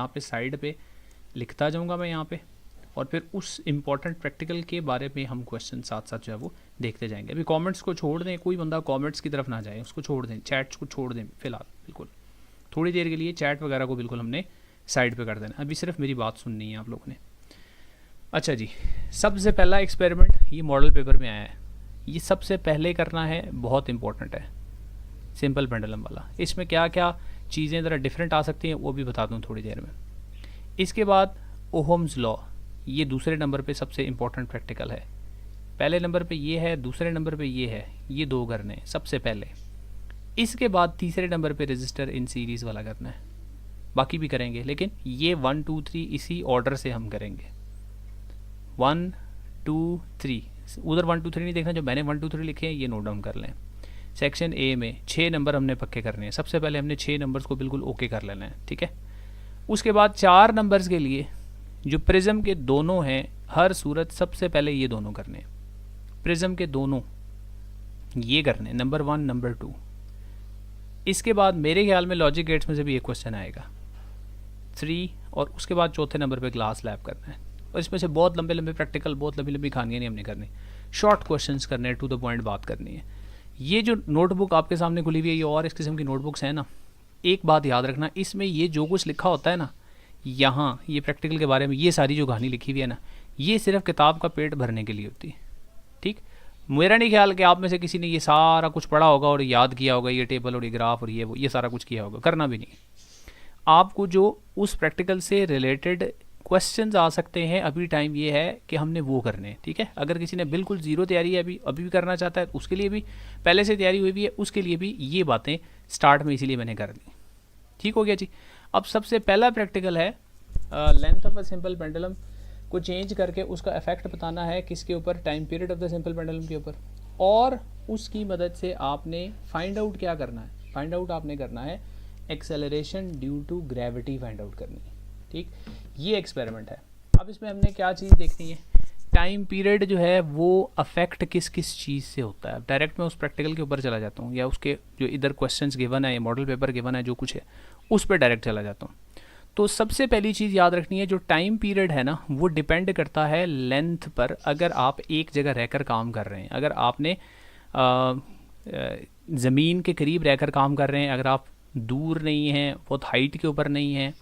यहाँ पे साइड पे लिखता जाऊँगा मैं यहाँ पे, और फिर उस इम्पॉर्टेंट प्रैक्टिकल के बारे में हम क्वेश्चन साथ साथ जो है वो देखते जाएंगे। अभी कमेंट्स को छोड़ दें, कोई बंदा कमेंट्स की तरफ ना जाए, उसको छोड़ दें, चैट्स को छोड़ दें फिलहाल, बिल्कुल थोड़ी देर के लिए चैट वगैरह को बिल्कुल हमने साइड पे कर देना। अभी सिर्फ मेरी बात सुननी है आप लोगों ने। अच्छा जी, सबसे पहला एक्सपेरिमेंट ये मॉडल पेपर में आया है, ये सबसे पहले करना है, बहुत इंपॉर्टेंट है, सिंपल पेंडुलम वाला। इसमें क्या क्या चीज़ें ज़रा डिफरेंट आ सकती हैं वो भी बता दूँ थोड़ी देर में। इसके बाद ओहम्स लॉ, ये दूसरे नंबर पे सबसे इम्पोर्टेंट प्रैक्टिकल है। पहले नंबर पे ये है, दूसरे नंबर पे ये है, ये दो करने हैं सबसे पहले। इसके बाद तीसरे नंबर पे रजिस्टर इन सीरीज़ वाला करना है, बाकी भी करेंगे लेकिन ये 1 2 3 इसी ऑर्डर से हम करेंगे। 1 2 3, उधर 1 2 3 नहीं देखना, जो मैंने 1 2 3 लिखे हैं ये नोट डाउन कर लें। सेक्शन ए में 6 नंबर हमने पक्के करने हैं, सबसे पहले हमने 6 नंबर्स को बिल्कुल ओके कर लेना है, ठीक है। उसके बाद 4 नंबर्स के लिए जो प्रिज्म के दोनों हैं, हर सूरत सबसे पहले ये दोनों करने हैं, प्रिज्म के दोनों ये करने, नंबर 1 नंबर 2। इसके बाद मेरे ख्याल में लॉजिक गेट्स में से भी एक क्वेश्चन आएगा 3, और उसके बाद चौथे नंबर पे ग्लास लैब करना है। और इसमें से बहुत लंबे लंबे प्रैक्टिकल, बहुत लंबी लंबी कहानियाँ नहीं हमने करनी, शॉर्ट क्वेश्चंस करने हैं, टू द पॉइंट बात करनी है। ये जो नोटबुक आपके सामने खुली हुई है, ये और इस किस्म की नोटबुक्स हैं ना, एक बात याद रखना, इसमें ये जो कुछ लिखा होता है ना, यहाँ ये प्रैक्टिकल के बारे में ये सारी जो कहानी लिखी हुई है ना, ये सिर्फ किताब का पेट भरने के लिए होती है, ठीक। मेरा नहीं ख्याल कि आप में से किसी ने ये सारा कुछ पढ़ा होगा और याद किया होगा, ये टेबल और ये ग्राफ और ये वो, ये सारा कुछ किया होगा, करना भी नहीं। आपको जो उस प्रैक्टिकल से रिलेटेड क्वेश्चंस आ सकते हैं, अभी टाइम ये है कि हमने वो करने हैं, ठीक है। अगर किसी ने बिल्कुल ज़ीरो तैयारी है, अभी भी करना चाहता है, उसके लिए भी पहले से तैयारी हुई भी है, उसके लिए भी ये बातें स्टार्ट में इसीलिए मैंने कर दी, ठीक हो गया जी। अब सबसे पहला प्रैक्टिकल है length of a simple pendulum को चेंज करके उसका इफेक्ट बताना है किसके ऊपर, time period of the simple pendulum के ऊपर। और उसकी मदद से आपने फाइंड आउट क्या करना है, फाइंड आउट आपने करना है acceleration due to gravity find out करनी है, ठीक। ये एक्सपेरिमेंट है। अब इसमें हमने क्या चीज़ देखनी है, टाइम पीरियड जो है वो अफेक्ट किस किस चीज़ से होता है। डायरेक्ट मैं उस प्रैक्टिकल के ऊपर चला जाता हूँ, या उसके जो इधर क्वेश्चंस गिवन है, मॉडल पेपर गिवन है, जो कुछ है उस पर डायरेक्ट चला जाता हूँ। तो सबसे पहली चीज़ याद रखनी है, जो टाइम पीरियड है ना, वो डिपेंड करता है लेंथ पर। अगर आप एक जगह रहकर काम कर रहे हैं, अगर आपने ज़मीन के करीब रहकर काम कर रहे हैं, अगर आप दूर नहीं हैं, बहुत हाइट के ऊपर नहीं हैं,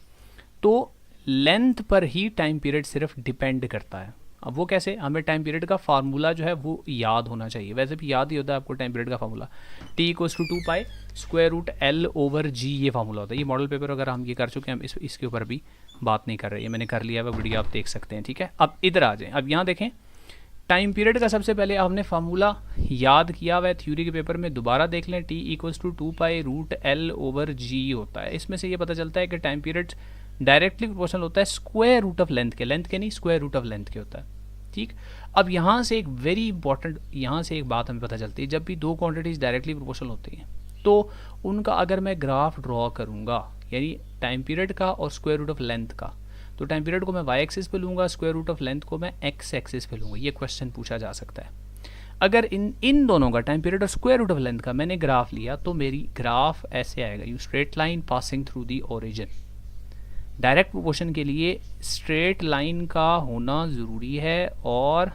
तो लेंथ पर ही टाइम पीरियड सिर्फ डिपेंड करता है। अब वो कैसे, हमें टाइम पीरियड का फार्मूला जो है वो याद होना चाहिए। वैसे भी याद ही होता है आपको टाइम पीरियड का फार्मूला, T=2π√L/G, ये फार्मूला होता है। ये मॉडल पेपर अगर हम ये कर चुके हैं, हम इसके ऊपर भी बात नहीं कर रहे हैं, मैंने कर लिया है, वीडियो आप देख सकते हैं, ठीक है। अब इधर आ जाएं, अब यहाँ देखें, टाइम पीरियड का सबसे पहले आपने फार्मूला याद किया हुआ है, थ्योरी के पेपर में दोबारा देख लें, T=2π√L/G होता है। इसमें से ये पता चलता है कि टाइम पीरियड डायरेक्टली प्रोपोर्शनल होता है स्क्वायर रूट ऑफ लेंथ के, लेंथ के नहीं, स्क्वायर रूट ऑफ लेंथ के होता है, ठीक। अब यहाँ से एक वेरी इंपॉर्टेंट, यहाँ से एक बात हमें पता चलती है, जब भी दो क्वांटिटीज़ डायरेक्टली प्रोपोर्शनल होती हैं तो उनका अगर मैं ग्राफ ड्रॉ करूँगा, यानी टाइम पीरियड का और स्क्वायर रूट ऑफ लेंथ का, तो टाइम पीरियड को मैं वाई एक्सिस पे लूँगा, स्क्वायर रूट ऑफ लेंथ को मैं एक्स एक्सिस पे लूँगा। ये क्वेश्चन पूछा जा सकता है। अगर इन दोनों का, टाइम पीरियड और स्क्वायर रूट ऑफ लेंथ का, मैंने ग्राफ लिया, तो मेरी ग्राफ ऐसे आएगा, you straight line passing through the origin. Direct proportion के लिए स्ट्रेट लाइन का होना ज़रूरी है और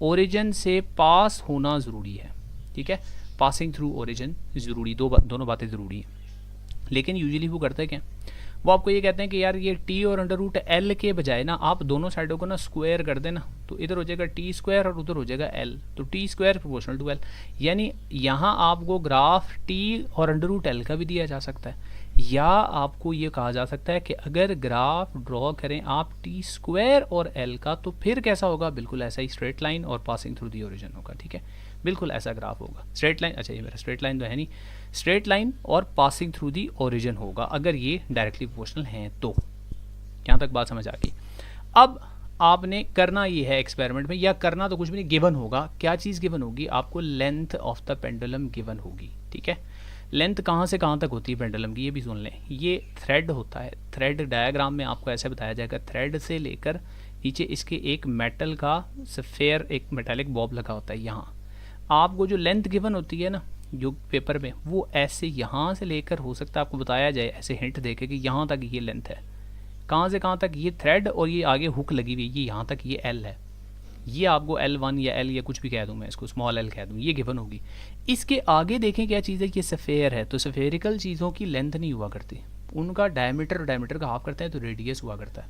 ओरिजिन से पास होना ज़रूरी है, ठीक है। पासिंग थ्रू ओरिजिन ज़रूरी, दोनों बातें ज़रूरी हैं। लेकिन यूजुअली वो करते हैं क्या, वो आपको ये कहते हैं कि यार ये टी और √L के बजाय ना आप दोनों साइडों को ना स्क्वायर कर देना, तो इधर हो जाएगा T² और उधर हो जाएगा L, तो T² प्रोपोर्शनल टू L। यानी यहाँ आपको ग्राफ T और √L का भी दिया जा सकता है, या आपको ये कहा जा सकता है कि अगर ग्राफ ड्रॉ करें आप T² और L का, तो फिर कैसा होगा, बिल्कुल ऐसा ही स्ट्रेट लाइन और पासिंग थ्रू दी ओरिजिन होगा, ठीक है। बिल्कुल ऐसा ग्राफ होगा, स्ट्रेट लाइन, अच्छा ये मेरा स्ट्रेट लाइन तो है नहीं, स्ट्रेट लाइन और पासिंग थ्रू दी ओरिजिन होगा अगर ये डायरेक्टली प्रोपोर्शनल हैं तो। यहाँ तक बात समझ आ गई। अब आपने करना ये है एक्सपेरिमेंट में, या करना तो कुछ भी नहीं, गिवन होगा। क्या चीज़ गिवन होगी आपको, length of the pendulum given होगी, ठीक है। लेंथ कहाँ से कहाँ तक होती है पेंडुलम की, ये भी सुन लें। ये थ्रेड होता है, थ्रेड डायग्राम में आपको ऐसे बताया जाएगा, थ्रेड से लेकर नीचे इसके एक मेटल का सफेयर, एक मेटालिक बॉब लगा होता है। यहाँ आपको जो लेंथ गिवन होती है ना जो पेपर में, वो ऐसे यहाँ से लेकर, हो सकता है आपको बताया जाए ऐसे हिंट देके कि यहाँ तक ये लेंथ है, कहाँ से कहाँ तक, ये थ्रेड और ये आगे हुक लगी हुई, ये यहाँ तक ये L है, ये आपको L1 या L या कुछ भी कह दूँ मैं, इसको स्मॉल L कह दूँ, ये गिवन होगी। इसके आगे देखें क्या चीज़ है, ये सफ़ेयर है, तो सफ़ेरिकल चीज़ों की लेंथ नहीं हुआ करती, उनका डायमीटर और डायमीटर का हाफ करते हैं तो रेडियस हुआ करता है।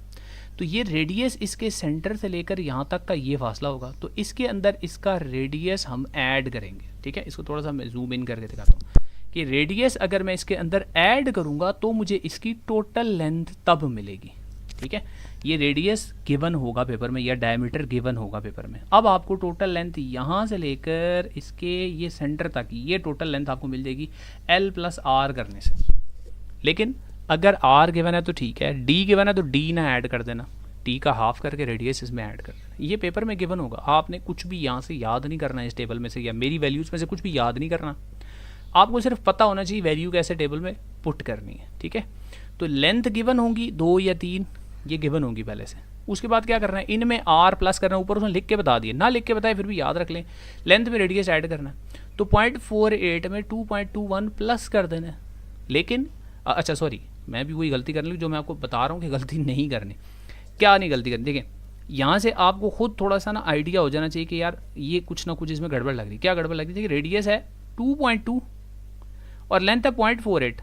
तो ये रेडियस इसके सेंटर से लेकर यहाँ तक का ये फासला होगा, तो इसके अंदर इसका रेडियस हम ऐड करेंगे, ठीक है। इसको थोड़ा सा मैं जूम इन करके दिखाता हूँ कि रेडियस अगर मैं इसके अंदर ऐड करूँगा तो मुझे इसकी टोटल लेंथ तब मिलेगी, ठीक है। ये रेडियस गिवन होगा पेपर में या डायमीटर गिवन होगा पेपर में। अब आपको टोटल लेंथ यहाँ से लेकर इसके ये सेंटर तक ये टोटल लेंथ आपको मिल जाएगी L + R करने से। लेकिन अगर R गिवन है तो ठीक है, D गिवन है तो D ना ऐड कर देना, D का हाफ करके रेडियस इसमें ऐड कर देना। ये पेपर में गिवन होगा, आपने कुछ भी यहाँ से याद नहीं करना है इस टेबल में से या मेरी वैल्यूज़ में से कुछ भी याद नहीं करना, आपको सिर्फ पता होना चाहिए वैल्यू कैसे टेबल में पुट करनी है, ठीक है। तो लेंथ गिवन होंगी 2 या 3, ये गिवन होंगी पहले से। उसके बाद क्या करना है, इनमें R प्लस करना है, ऊपर उसने लिख के बता दिए, ना लिख के बताए फिर भी याद रख लें। लेंथ में रेडियस ऐड करना है, तो 0.48 में 2.21 प्लस कर देना है। लेकिन अच्छा सॉरी, मैं भी वही गलती करने लगी जो मैं आपको बता रहा हूँ कि गलती नहीं करनी। क्या नहीं गलती करनी, देखें यहाँ से आपको खुद थोड़ा सा ना आइडिया हो जाना चाहिए कि यार ये कुछ ना कुछ इसमें गड़बड़ लग रही। क्या गड़बड़ लग रही है कि रेडियस है 2.2 और लेंथ है 0.48,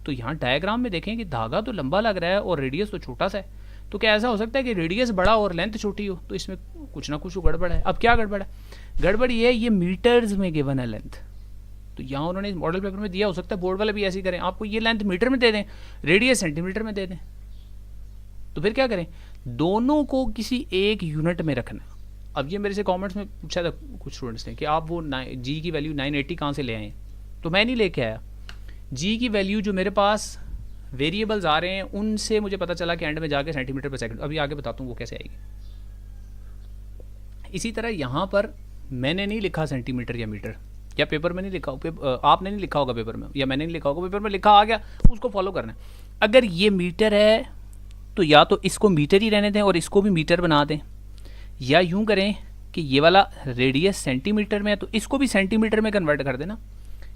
तो यहाँ डायग्राम में देखें कि धागा तो लंबा लग रहा है और रेडियस तो छोटा सा है, तो क्या ऐसा हो सकता है कि रेडियस बड़ा और लेंथ छोटी हो, तो इसमें कुछ ना कुछ गड़बड़ है। अब क्या गड़बड़ है, गड़बड़ ये है ये मीटर्स में गिवन है लेंथ, तो यहाँ उन्होंने मॉडल पेपर में दिया, हो सकता है बोर्ड वाले भी ऐसे ही करें, आपको ये लेंथ मीटर में दे दें, रेडियस सेंटीमीटर में दे दें, तो फिर क्या करें, दोनों को किसी एक यूनिट में रखना। अब ये मेरे से कमेंट्स में पूछा था कुछ स्टूडेंट्स ने कि आप वो जी की वैल्यू 980 कहाँ से ले आए, तो मैं नहीं लेके आया। जी की वैल्यू जो मेरे पास वेरिएबल्स आ रहे हैं उनसे मुझे पता चला कि एंड में जाके सेंटीमीटर पर सेकंड, अभी आगे बताता हूँ वो कैसे आएगी। इसी तरह यहाँ पर मैंने नहीं लिखा सेंटीमीटर या मीटर, या पेपर में नहीं लिखा, आपने नहीं लिखा होगा पेपर में, या मैंने नहीं लिखा होगा, पेपर में लिखा आ गया, उसको फॉलो करना है। अगर ये मीटर है तो या तो इसको मीटर ही रहने दें और इसको भी मीटर बना दें, या यूं करें कि ये वाला रेडियस सेंटीमीटर में है तो इसको भी सेंटीमीटर में कन्वर्ट कर देना।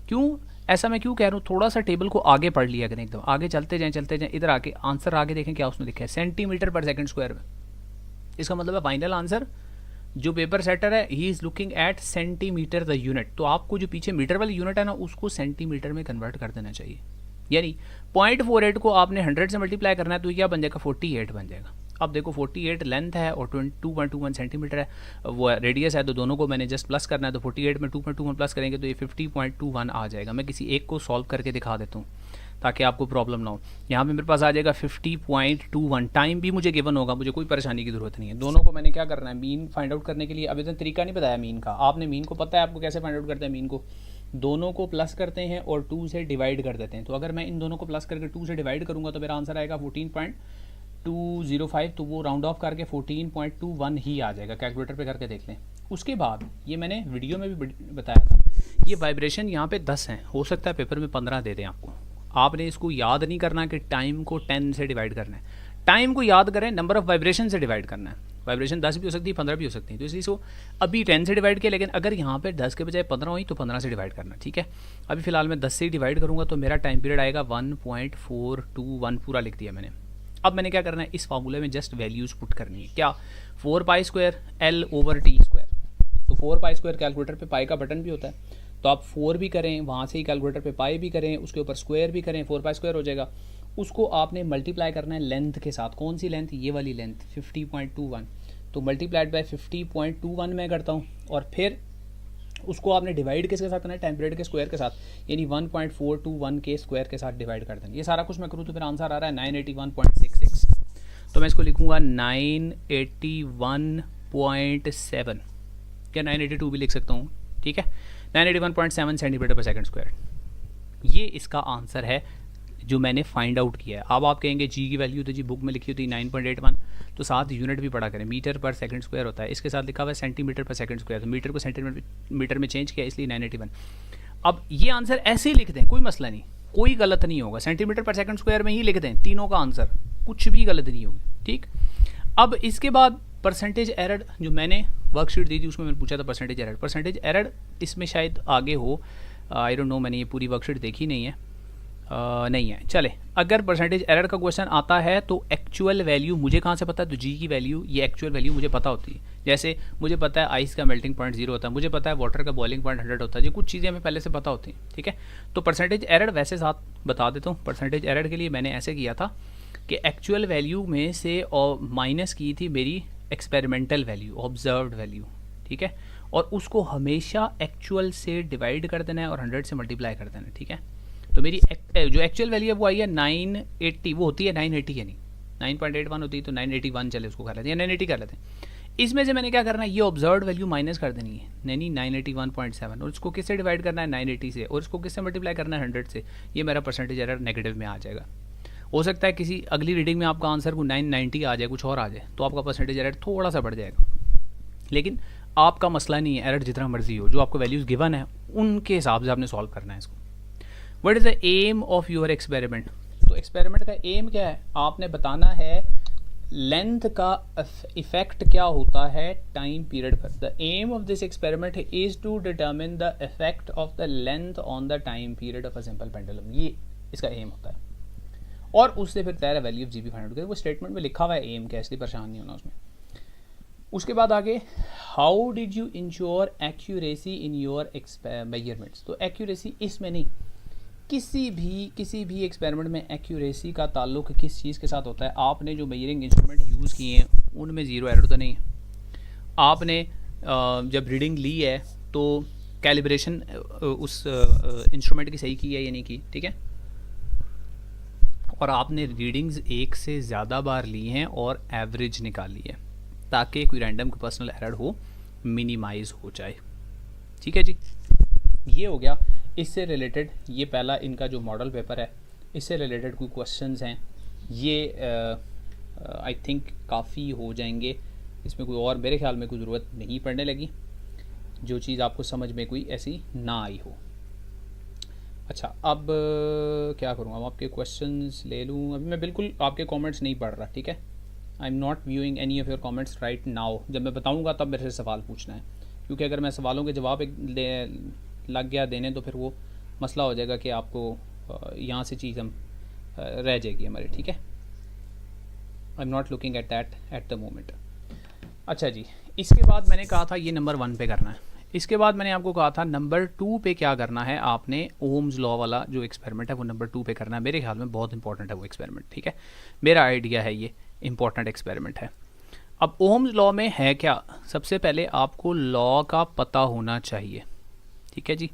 क्यों ऐसा मैं क्यों कह रहा हूँ, थोड़ा सा टेबल को आगे पढ़ लिया करें, एकदम आगे चलते जाएं, इधर आके आंसर आगे देखें क्या उसमें लिखा है, सेंटीमीटर पर सेकंड स्क्वायर में। इसका मतलब है फाइनल आंसर जो पेपर सेटर है he is looking at centimetre the unit, तो आपको जो पीछे मीटर वाली यूनिट है ना उसको सेंटीमीटर में कन्वर्ट कर देना चाहिए। यानी 0.48 को आपने 100 से मल्टीप्लाई करना है तो क्या बन जाएगा, 48 बन जाएगा। अब देखो 48 लेंथ है और 2.21 सेंटीमीटर है, वो रेडियस है, तो दोनों को मैंने जस्ट प्लस करना है, तो 48 में 2.21 प्लस करेंगे तो ये 50.21 आ जाएगा। मैं किसी एक को सॉल्व करके दिखा देता हूँ ताकि आपको प्रॉब्लम ना हो। यहाँ पे मेरे पास आ जाएगा 50.21, टाइम भी मुझे गिवन होगा, मुझे कोई परेशानी की ज़रूरत नहीं है। दोनों को मैंने क्या करना है, मीन फाइंड आउट करने के लिए अभी तक तरीका नहीं बताया मीन का, आपने मीन को पता है आपको कैसे फाइंड आउट करते हैं मीन को, दोनों को प्लस करते हैं और 2 से डिवाइड कर देते हैं। तो अगर मैं इन दोनों को प्लस करके 2 से डिवाइड करूँगा तो मेरा आंसर आएगा 14.205, तो वो राउंड ऑफ करके 14.21 ही आ जाएगा। कैलकुलेटर पे करके देख लें। उसके बाद ये मैंने वीडियो में भी बताया था, ये वाइब्रेशन यहाँ पे 10 हैं, हो सकता है पेपर में 15 दे दें आपको। आपने इसको याद नहीं करना कि टाइम को 10 से डिवाइड करना है, टाइम को याद करें नंबर ऑफ वाइब्रेशन से डिवाइड करना है। वाइब्रेशन 10 भी हो सकती है, 15 भी हो सकती है, तो इसलिए इसको अभी 10 से डिवाइड किया, लेकिन अगर यहाँ पे 10 के बजाय 15 हुई तो 15 से डिवाइड करना, ठीक है। अभी फिलहाल मैं 10 से ही डिवाइड करूँगा तो मेरा टाइम पीरियड आएगा 1.421, पूरा लिख दिया मैंने। अब मैंने क्या करना है, इस फार्मूले में जस्ट वैल्यूज़ पुट करनी है। क्या, 4π² L/T², तो 4π² कैलकुलेटर पे पाई का बटन भी होता है, तो आप 4 भी करें वहाँ से ही कैलकुलेटर पे पाई भी करें, उसके ऊपर स्क्वायर भी करें, 4π² हो जाएगा। उसको आपने मल्टीप्लाई करना है लेंथ के साथ, कौन सी लेंथ, ये वाली लेंथ 50.21, तो मल्टीप्लाइड बाय 50.21 मैं करता हूँ, और फिर उसको आपने डिवाइड किसके साथ करना है, टाइम पीरियड के स्क्वायर के साथ, यानी 1.421 के स्क्वायर के साथ डिवाइड कर देना। ये सारा कुछ मैं करूँ तो फिर आंसर आ रहा है 981.66, तो मैं इसको लिखूँगा 981.7, क्या 982 भी लिख सकता हूँ, ठीक है, 981.7 सेंटीमीटर पर सेकंड स्क्वायर। ये इसका आंसर है जो मैंने फाइंड आउट किया है। अब आप कहेंगे जी की वैल्यू तो जी बुक में लिखी होती है 9.81, तो साथ यूनिट भी पढ़ा करें, मीटर पर सेकंड स्क्वायर होता है, इसके साथ लिखा हुआ है सेंटीमीटर पर सेकंड स्क्वायर, तो मीटर को सेंटीमीटर में चेंज किया इसलिए 981। अब ये आंसर ऐसे ही लिख दें, कोई मसला नहीं, कोई गलत नहीं होगा, सेंटीमीटर पर सेकंड स्क्वायर में ही लिख दें तीनों का आंसर, कुछ भी गलत नहीं होगी, ठीक। अब इसके बाद परसेंटेज एरर जो मैंने वर्कशीट दी थी उसमें मैंने पूछा था परसेंटेज एरर इसमें शायद आगे हो, आई डोंट नो, मैंने ये पूरी वर्कशीट देखी नहीं है। नहीं है। चले, अगर परसेंटेज एरर का क्वेश्चन आता है तो एक्चुअल वैल्यू मुझे कहाँ से पता है, तो जी की वैल्यू, ये एक्चुअल वैल्यू मुझे पता होती है। जैसे मुझे पता है आइस का मेल्टिंग पॉइंट 0 होता है, मुझे पता है वाटर का बॉइलिंग पॉइंट 100 होता है, ये कुछ चीज़ें हमें पहले से पता होती हैं, ठीक है। तो परसेंटेज एरर वैसे साथ बता देता हूँ। परसेंटेज एरर के लिए मैंने ऐसे किया था कि एक्चुअल वैल्यू में से माइनस की थी मेरी एक्सपेरिमेंटल वैल्यू, ऑब्जर्व्ड वैल्यू, ठीक है, और उसको हमेशा एक्चुअल से डिवाइड कर देना है और 100 से मल्टीप्लाई कर देना है, ठीक है। तो मेरी जो एक्चुअल वैल्यू है वो आई है 980, वो होती है 980 है, नहीं 9.81 होती है, तो 981 चले उसको कर लेते हैं, या 980 कर लेते हैं। इसमें से मैंने क्या करना है, ये ऑब्जर्व्ड वैल्यू माइनस कर देनी है, नहीं 981.7, और इसको किससे डिवाइड करना है 980 से, और इसको किससे मल्टीप्लाई करना है 100 से। ये मेरा परसेंटेज एरर नेगेटिव में आ जाएगा। हो सकता है किसी अगली रीडिंग में आपका आंसर को 990 आ जाए, कुछ और आ जाए, तो आपका परसेंटेज एरर थोड़ा सा बढ़ जाएगा। लेकिन आपका मसला नहीं है, एरर जितना मर्जी हो, जो आपको वैल्यूज़ गिवन है उनके हिसाब से आपने सॉल्व करना है इसको। What is the aim of your experiment, तो एक्सपेरिमेंट का एम क्या है, आपने बताना है लेंथ का इफेक्ट क्या होता है टाइम पीरियड पर। The aim of this experiment is to determine the effect of the length on the time period of a simple pendulum, ये इसका एम होता है। और उससे फिर तैयार value of g be find out करें, वो स्टेटमेंट में लिखा हुआ है एम क्या, इसलिए परेशान नहीं होना उसमें। उसके बाद आगे, how did you ensure accuracy in your measurements, तो एक्यूरेसी इसमें नहीं, किसी भी एक्सपेरिमेंट में एक्यूरेसी का ताल्लुक किस चीज़ के साथ होता है, आपने जो मेजरिंग इंस्ट्रूमेंट यूज़ किए हैं उनमें ज़ीरो एरर तो नहीं है। आपने जब रीडिंग ली है तो कैलिब्रेशन उस इंस्ट्रूमेंट की सही की है या नहीं की, ठीक है। और आपने रीडिंग्स एक से ज़्यादा बार ली हैं और एवरेज निकाली है, ताकि कोई रैंडम पर्सनल एरर हो मिनिमाइज हो जाए, ठीक है जी। ये हो गया इससे रिलेटेड, ये पहला इनका जो मॉडल पेपर है इससे रिलेटेड कोई क्वेश्चंस हैं, ये आई थिंक काफ़ी हो जाएंगे, इसमें कोई और मेरे ख्याल में कोई ज़रूरत नहीं पड़ने लगी, जो चीज़ आपको समझ में कोई ऐसी ना आई हो। अच्छा, अब क्या करूँ, अब आपके क्वेश्चंस ले लूँ, अभी मैं बिल्कुल आपके कमेंट्स नहीं पढ़ रहा, ठीक है। I am not viewing any of your comments right now, जब मैं बताऊँगा तब मेरे से सवाल पूछना है, क्योंकि अगर मैं सवालों के जवाब लग गया देने तो फिर वो मसला हो जाएगा कि आपको यहाँ से चीज़ हम रह जाएगी हमारी, ठीक है। I am not looking at that at the moment. अच्छा जी, इसके बाद मैंने कहा था ये नंबर 1 पे करना है, इसके बाद मैंने आपको कहा था नंबर 2 पे क्या करना है, आपने ओम्स लॉ वाला जो एक्सपेरिमेंट है वो नंबर 2 पे करना है। मेरे ख्याल में बहुत इंपॉर्टेंट है वो एक्सपेरिमेंट, ठीक है, मेरा आइडिया है ये इंपॉर्टेंट एक्सपेरिमेंट है। अब ओम्स लॉ में है क्या, सबसे पहले आपको लॉ का पता होना चाहिए, ठीक है जी।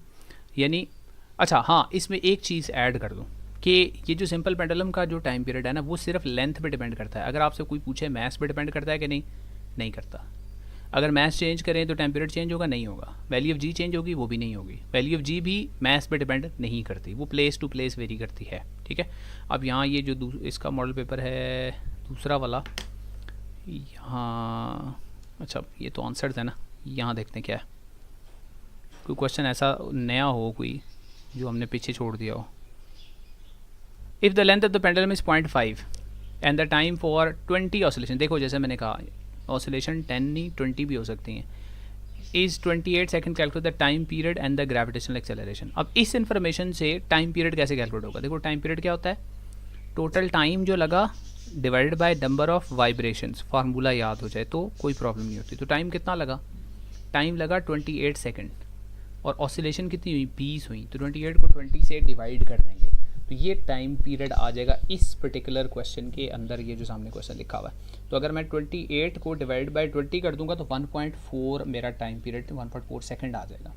यानी अच्छा हाँ, इसमें एक चीज़ ऐड कर दूँ कि ये जो सिंपल पेंडुलम का जो टाइम पीरियड है ना, वो सिर्फ लेंथ पे डिपेंड करता है। अगर आपसे कोई पूछे मैथ्स पे डिपेंड करता है कि नहीं करता। अगर मैथ्स चेंज करें तो टाइम पीरियड चेंज होगा, नहीं होगा। वैल्यू ऑफ जी चेंज होगी, वो भी नहीं होगी। वैल्यू ऑफ जी भी मैथ्स पे डिपेंड नहीं करती, वो प्लेस टू प्लेस वेरी करती है, ठीक है। अब यहाँ ये जो इसका मॉडल पेपर है दूसरा वाला, यहाँ अच्छा ये तो आंसर्स है ना, यहाँ देखते हैं क्या है, कोई क्वेश्चन ऐसा नया हो कोई जो हमने पीछे छोड़ दिया हो। If the length of the pendulum is 0.5 and the time for 20 oscillation, देखो जैसे मैंने कहा ऑसिलेशन 10 नहीं 20 भी हो सकती हैं, is 28 second calculate the time period and the gravitational acceleration. अब इस इन्फॉर्मेशन से टाइम पीरियड कैसे कैलकुलेट होगा, देखो टाइम पीरियड क्या होता है, टोटल टाइम जो लगा divided by number of vibrations, formula याद हो जाए तो कोई प्रॉब्लम नहीं होती। तो टाइम कितना लगा, टाइम लगा 28 सेकंड, और ऑसिलेशन कितनी हुई 20 हुई, तो 28 को 20 से डिवाइड कर देंगे तो ये टाइम पीरियड आ जाएगा इस पर्टिकुलर क्वेश्चन के अंदर। ये जो सामने क्वेश्चन लिखा हुआ है, तो अगर मैं 28 को डिवाइड बाय 20 कर दूंगा तो 1.4 मेरा टाइम पीरियड 1.4 सेकंड आ जाएगा,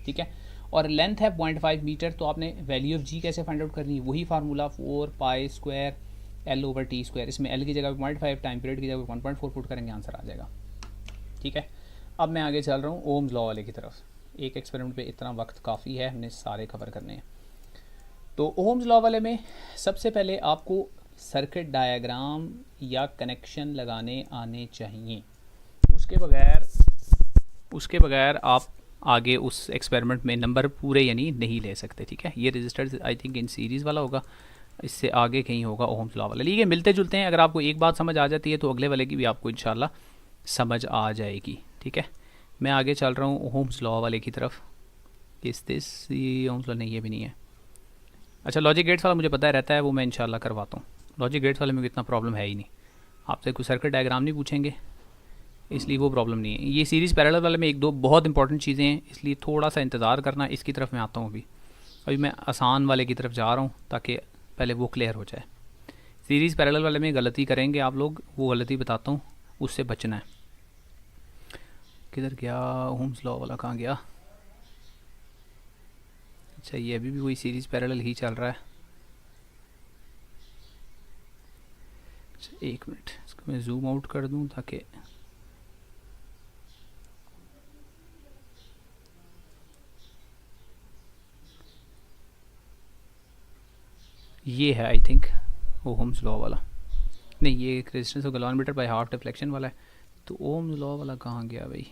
ठीक है। और लेंथ है 0.5 मीटर, तो आपने वैल्यू ऑफ जी कैसे फाइंड आउट करनी है, वही फार्मूला 4π² L/T², इसमें L की जगह 0.5, टाइम पीरियड की जगह 1.4 पुट करेंगे, आंसर आ जाएगा, ठीक है। अब मैं आगे चल रहा हूँ ओम्स लॉ वाले की तरफ। एक एक्सपेरिमेंट पे इतना वक्त काफ़ी है, हमने सारे कवर करने हैं। तो ओम्स लॉ वाले में सबसे पहले आपको सर्किट डायग्राम या कनेक्शन लगाने आने चाहिए, उसके बगैर आप आगे उस एक्सपेरिमेंट में नंबर पूरे यानी नहीं ले सकते, ठीक है। ये resistors I think in series वाला होगा, इससे आगे कहीं होगा ओम्स लॉ वाला। ठीक है, मिलते जुलते हैं। अगर आपको एक बात समझ आ जाती है तो अगले वाले की भी आपको इंशाल्लाह समझ आ जाएगी, ठीक है। मैं आगे चल रहा हूँ ओम्स लॉ वाले की तरफ। इस दिस ये ओम्स लॉ नहीं, ये भी नहीं है। अच्छा लॉजिक गेट्स वाला मुझे पता रहता है, वो मैं इंशाल्लाह करवाता हूँ। लॉजिक गेट्स वाले में इतना प्रॉब्लम है ही नहीं, आपसे कोई सर्किट डायग्राम नहीं पूछेंगे, इसलिए वो प्रॉब्लम नहीं है। ये सीरीज़ पैरेलल वाले में एक दो बहुत इंपॉर्टेंट चीज़ें हैं, इसलिए थोड़ा सा इंतज़ार करना, इसकी तरफ मैं आता हूँ। अभी मैं आसान वाले की तरफ जा रहा हूँ ताकि पहले वो क्लियर हो जाए। सीरीज़ पैरेलल वाले में गलती करेंगे आप लोग, वो गलती बताता हूँ, उससे बचना है। किधर गया ओम्स लॉ वाला, कहाँ गया? अच्छा ये अभी भी वही सीरीज़ पैरेलल ही चल रहा है। अच्छा एक मिनट, इसको मैं जूम आउट कर दूँ ताकि ये है आई थिंक ओम्स लॉ वाला, नहीं ये resistance of galvanometer by half deflection वाला है। तो ओम्स लॉ वाला कहाँ गया भाई?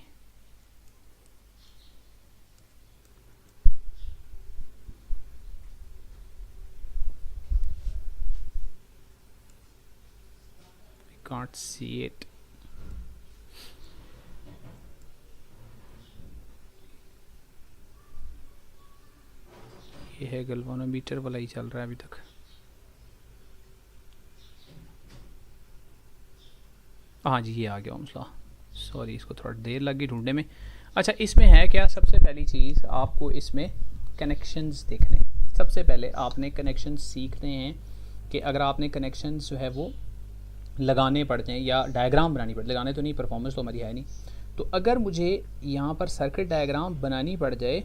Can't see it. ये है गैल्वेनोमीटर वाला ही चल रहा है अभी तक। हाँ जी ये आ गया ओम्स लॉ, सॉरी इसको थोड़ा देर लग गई ढूंढने में। अच्छा इसमें है क्या, सबसे पहली चीज़ आपको इसमें कनेक्शंस देखने हैं। सबसे पहले आपने कनेक्शंस सीखने हैं कि अगर आपने कनेक्शंस जो है वो लगाने पड़ते हैं या डायग्राम बनानी पड़ती, लगाने तो नहीं, परफॉर्मेंस तो हमारी है नहीं, तो अगर मुझे यहाँ पर सर्किट डायग्राम बनानी पड़ जाए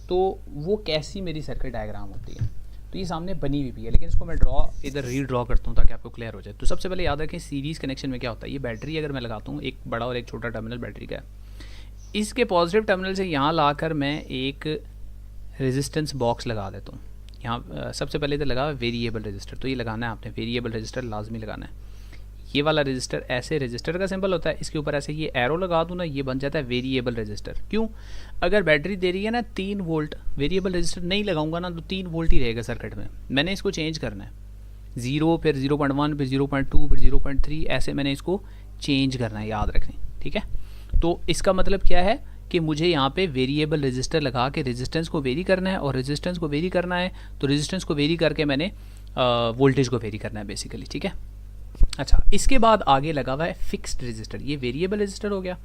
तो वो कैसी मेरी सर्किट डायग्राम होती है। तो ये सामने बनी हुई भी है, लेकिन इसको मैं इधर रीड्रॉ करता हूँ ताकि आपको क्लियर हो जाए। तो सबसे पहले याद रखें सीरीज़ कनेक्शन में क्या होता है। ये बैटरी अगर मैं लगाता हूँ, एक बड़ा और एक छोटा टर्मिनल बैटरी का है, इसके पॉजिटिव टर्मिनल से यहाँ लाकर मैं एक रेजिस्टेंस बॉक्स लगा देता हूँ। यहाँ सबसे पहले इधर लगा वेरिएबल रजिस्टर, तो ये लगाना है आपने, वेरिएबल रजिस्टर लाजमी लगाना है। ये वाला रजिस्टर ऐसे रजिस्टर का सिंबल होता है, इसके ऊपर ऐसे ये एरो लगा दूँ ना, ये बन जाता है वेरिएबल रजिस्टर। क्यों? अगर बैटरी दे रही है ना 3 वोल्ट, वेरिएबल रजिस्टर नहीं लगाऊंगा ना तो 3 वोल्ट ही रहेगा सर्किट में। मैंने इसको चेंज करना है, 0 फिर 0.1 फिर 0.2 फिर 0.3 ऐसे मैंने इसको चेंज करना है, याद रखनी, ठीक है। तो इसका मतलब क्या है कि मुझे यहाँ पे वेरिएबल रजिस्टर लगा के रेजिस्टेंस को वेरी करना है, और रेजिस्टेंस को वेरी करना है तो रेजिस्टेंस को वेरी करके मैंने वोल्टेज को वेरी करना है बेसिकली, ठीक है। अच्छा इसके बाद आगे लगा हुआ है फिक्स्ड रजिस्टर, ये वेरिएबल रजिस्टर हो गया।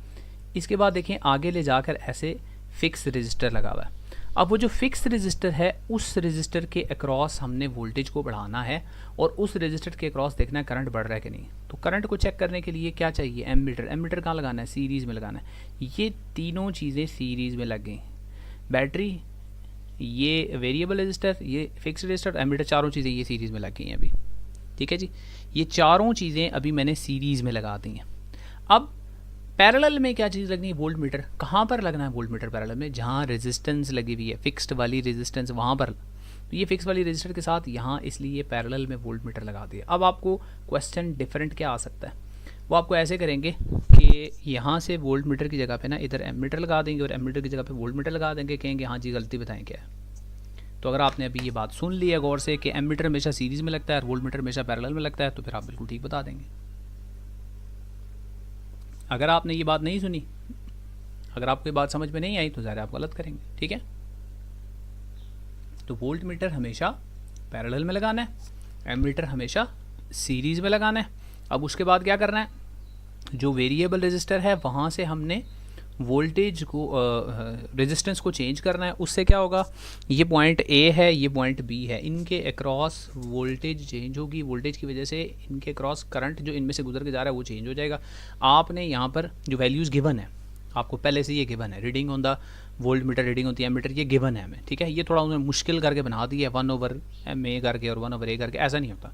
इसके बाद देखें आगे ले जाकर ऐसे फिक्स रजिस्टर लगा हुआ है। अब वो जो फिक्स रजिस्टर है उस रजिस्टर के अक्रॉस हमने वोल्टेज को बढ़ाना है, और उस रजिस्टर के अक्रॉस देखना है करंट बढ़ रहा है कि नहीं। तो करंट को चेक करने के लिए क्या चाहिए, एमीटर। एमीटर कहाँ लगाना है, सीरीज़ में लगाना है। ये तीनों चीज़ें सीरीज़ में लग गई, बैटरी, ये वेरिएबल रजिस्टर, ये फिक्स रजिस्टर, एमीटर, चारों चीज़ें ये सीरीज़ में लग गई हैं अभी, ठीक है जी। ये चारों चीज़ें अभी मैंने सीरीज़ में लगा दी हैं। अब पैरेलल में क्या चीज़ लगनी है, वोल्ट मीटर। कहाँ पर लगना है वोल्ट मीटर पैरेलल में, जहाँ रेजिस्टेंस लगी हुई है, फिक्स्ड वाली रेजिस्टेंस वहाँ पर। तो ये फिक्स वाली रजिस्टर के साथ यहाँ इसलिए पैरेलल में वोल्ट मीटर लगा दिया। अब आपको क्वेश्चन डिफरेंट क्या आ सकता है, वो आपको ऐसे करेंगे कि यहाँ से वोल्ट मीटर की जगह पे ना इधर एम मीटर लगा देंगे, और एम मीटर की जगह पे वोल्ट मीटर लगा देंगे, कहेंगे हाँ जी गलती बताएं क्या है। तो अगर आपने अभी ये बात सुन ली है गौर से कि एमीटर हमेशा सीरीज़ में लगता है और वोल्ट मीटर हमेशा पैरेलल में लगता है, तो फिर आप बिल्कुल ठीक बता देंगे। अगर आपने ये बात नहीं सुनी, अगर आपको ये बात समझ में नहीं आई, तो ज़ाहिर आप गलत करेंगे, ठीक है। तो वोल्ट मीटर हमेशा पैरेलल में लगाना है, एमीटर हमेशा सीरीज़ में लगाना है। अब उसके बाद क्या करना है, जो वेरिएबल रजिस्टर है वहाँ से हमने वोल्टेज को रेजिस्टेंस को चेंज करना है। उससे क्या होगा, ये पॉइंट ए है, ये पॉइंट बी है, इनके अक्रॉस वोल्टेज चेंज होगी। वोल्टेज की वजह से इनके अक्रॉस करंट जो इनमें से गुजर के जा रहा है वो चेंज हो जाएगा। आपने यहाँ पर जो वैल्यूज़ गिवन है, आपको पहले से ये गिवन है, reading on the volt meter, reading होती है मीटर, ये गिवन है हमें, ठीक है। ये थोड़ा उन्होंने मुश्किल करके बना दिया है, 1/ma करके और 1/a करके, ऐसा नहीं होता।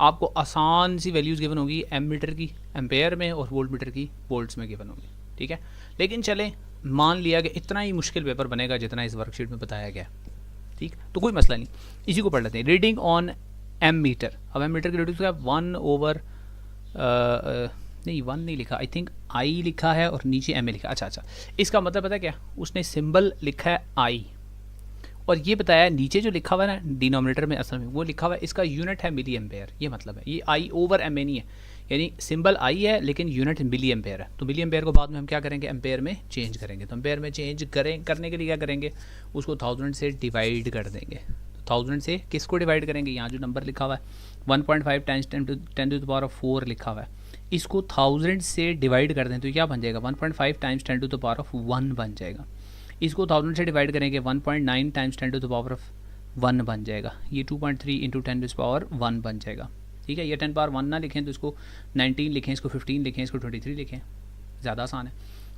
आपको आसान सी वैल्यूज़ गिवन होगी, एम मीटर की एम्पेयर में और वोल्ट मीटर की वोल्ट्स में गिवन होगी, ठीक है। लेकिन चले मान लिया कि इतना ही मुश्किल पेपर बनेगा जितना इस वर्कशीट में बताया गया, ठीक, तो कोई मसला नहीं, इसी को पढ़ लेते हैं। Reading on ammeter. अब एम मीटर की रीडिंग क्या, 1/, नहीं 1 नहीं लिखा, आई थिंक आई लिखा है और नीचे एम ए लिखा। अच्छा, इसका मतलब पता है क्या, उसने सिंबल लिखा है आई, और ये बताया नीचे जो लिखा हुआ है ना डिनोमिनेटर में, असल में वो लिखा हुआ है इसका यूनिट है मिली एम्पेयर। ये मतलब है ये आई ओवर एम ए नहीं है, यानी सिंबल आई है लेकिन यूनिट मिली एम्पेयर है। तो मिली एम्पेयर को बाद में हम क्या करेंगे, एम्पेयर में चेंज करेंगे। तो एम्पेयर में चेंज करने के लिए क्या करेंगे, उसको 1000 से डिवाइड कर देंगे। तो 1000 से किसको डिवाइड करेंगे, यहाँ जो नंबर लिखा हुआ है 1.5 टाइम्स 10⁴ लिखा हुआ है, इसको 1000 से डिवाइड कर दें तो क्या बन जाएगा 1.5 टाइम्स 10⁻1 बन जाएगा। इसको 1000 से डिवाइड करेंगे 1.9 टाइम्स 10⁻1 बन जाएगा। ये 2.3 इंटू 10⁻1 बन जाएगा। ठीक है, ये 10⁻1 ना लिखें तो इसको 19 लिखें, इसको 15 लिखें, इसको 23 लिखें, ज़्यादा आसान है।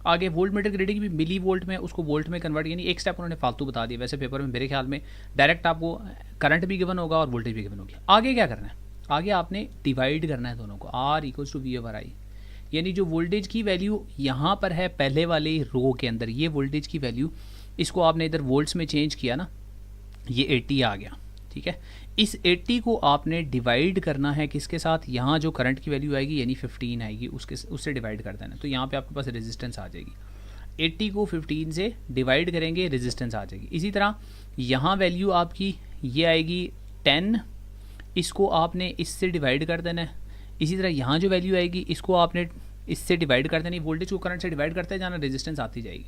आगे वोल्ट मीटर की रीडिंग भी मिली वोल्ट में, उसको वोल्ट में कन्वर्ट, यानी एक स्टेप उन्होंने फालतू बता दिया। वैसे पेपर में मेरे ख्याल में डायरेक्ट आपको करंट भी गिवन होगा और वोल्टेज भी गिवन होगी। आगे क्या करना है, आगे आपने डिवाइड करना है दोनों को, R = V/I, यानी जो वोल्टेज की वैल्यू यहाँ पर है पहले वाले रो के अंदर, ये वोल्टेज की वैल्यू, इसको आपने इधर वोल्ट्स में चेंज किया ना, ये 80 आ गया। ठीक है, इस 80 को आपने डिवाइड करना है किसके साथ, यहाँ जो करंट की वैल्यू आएगी यानी 15 आएगी, उससे डिवाइड कर देना। तो यहाँ पे आपके पास रेजिस्टेंस आ जाएगी, 80 को 15 से डिवाइड करेंगे, रेजिस्टेंस आ जाएगी। इसी तरह यहाँ वैल्यू आपकी ये आएगी 10, इसको आपने इससे डिवाइड कर देना है। इसी तरह यहाँ जो वैल्यू आएगी इसको आपने इससे डिवाइड कर देनी, वोल्टेज को करंट से डिवाइड करते जाना, रेजिस्टेंस आती जाएगी।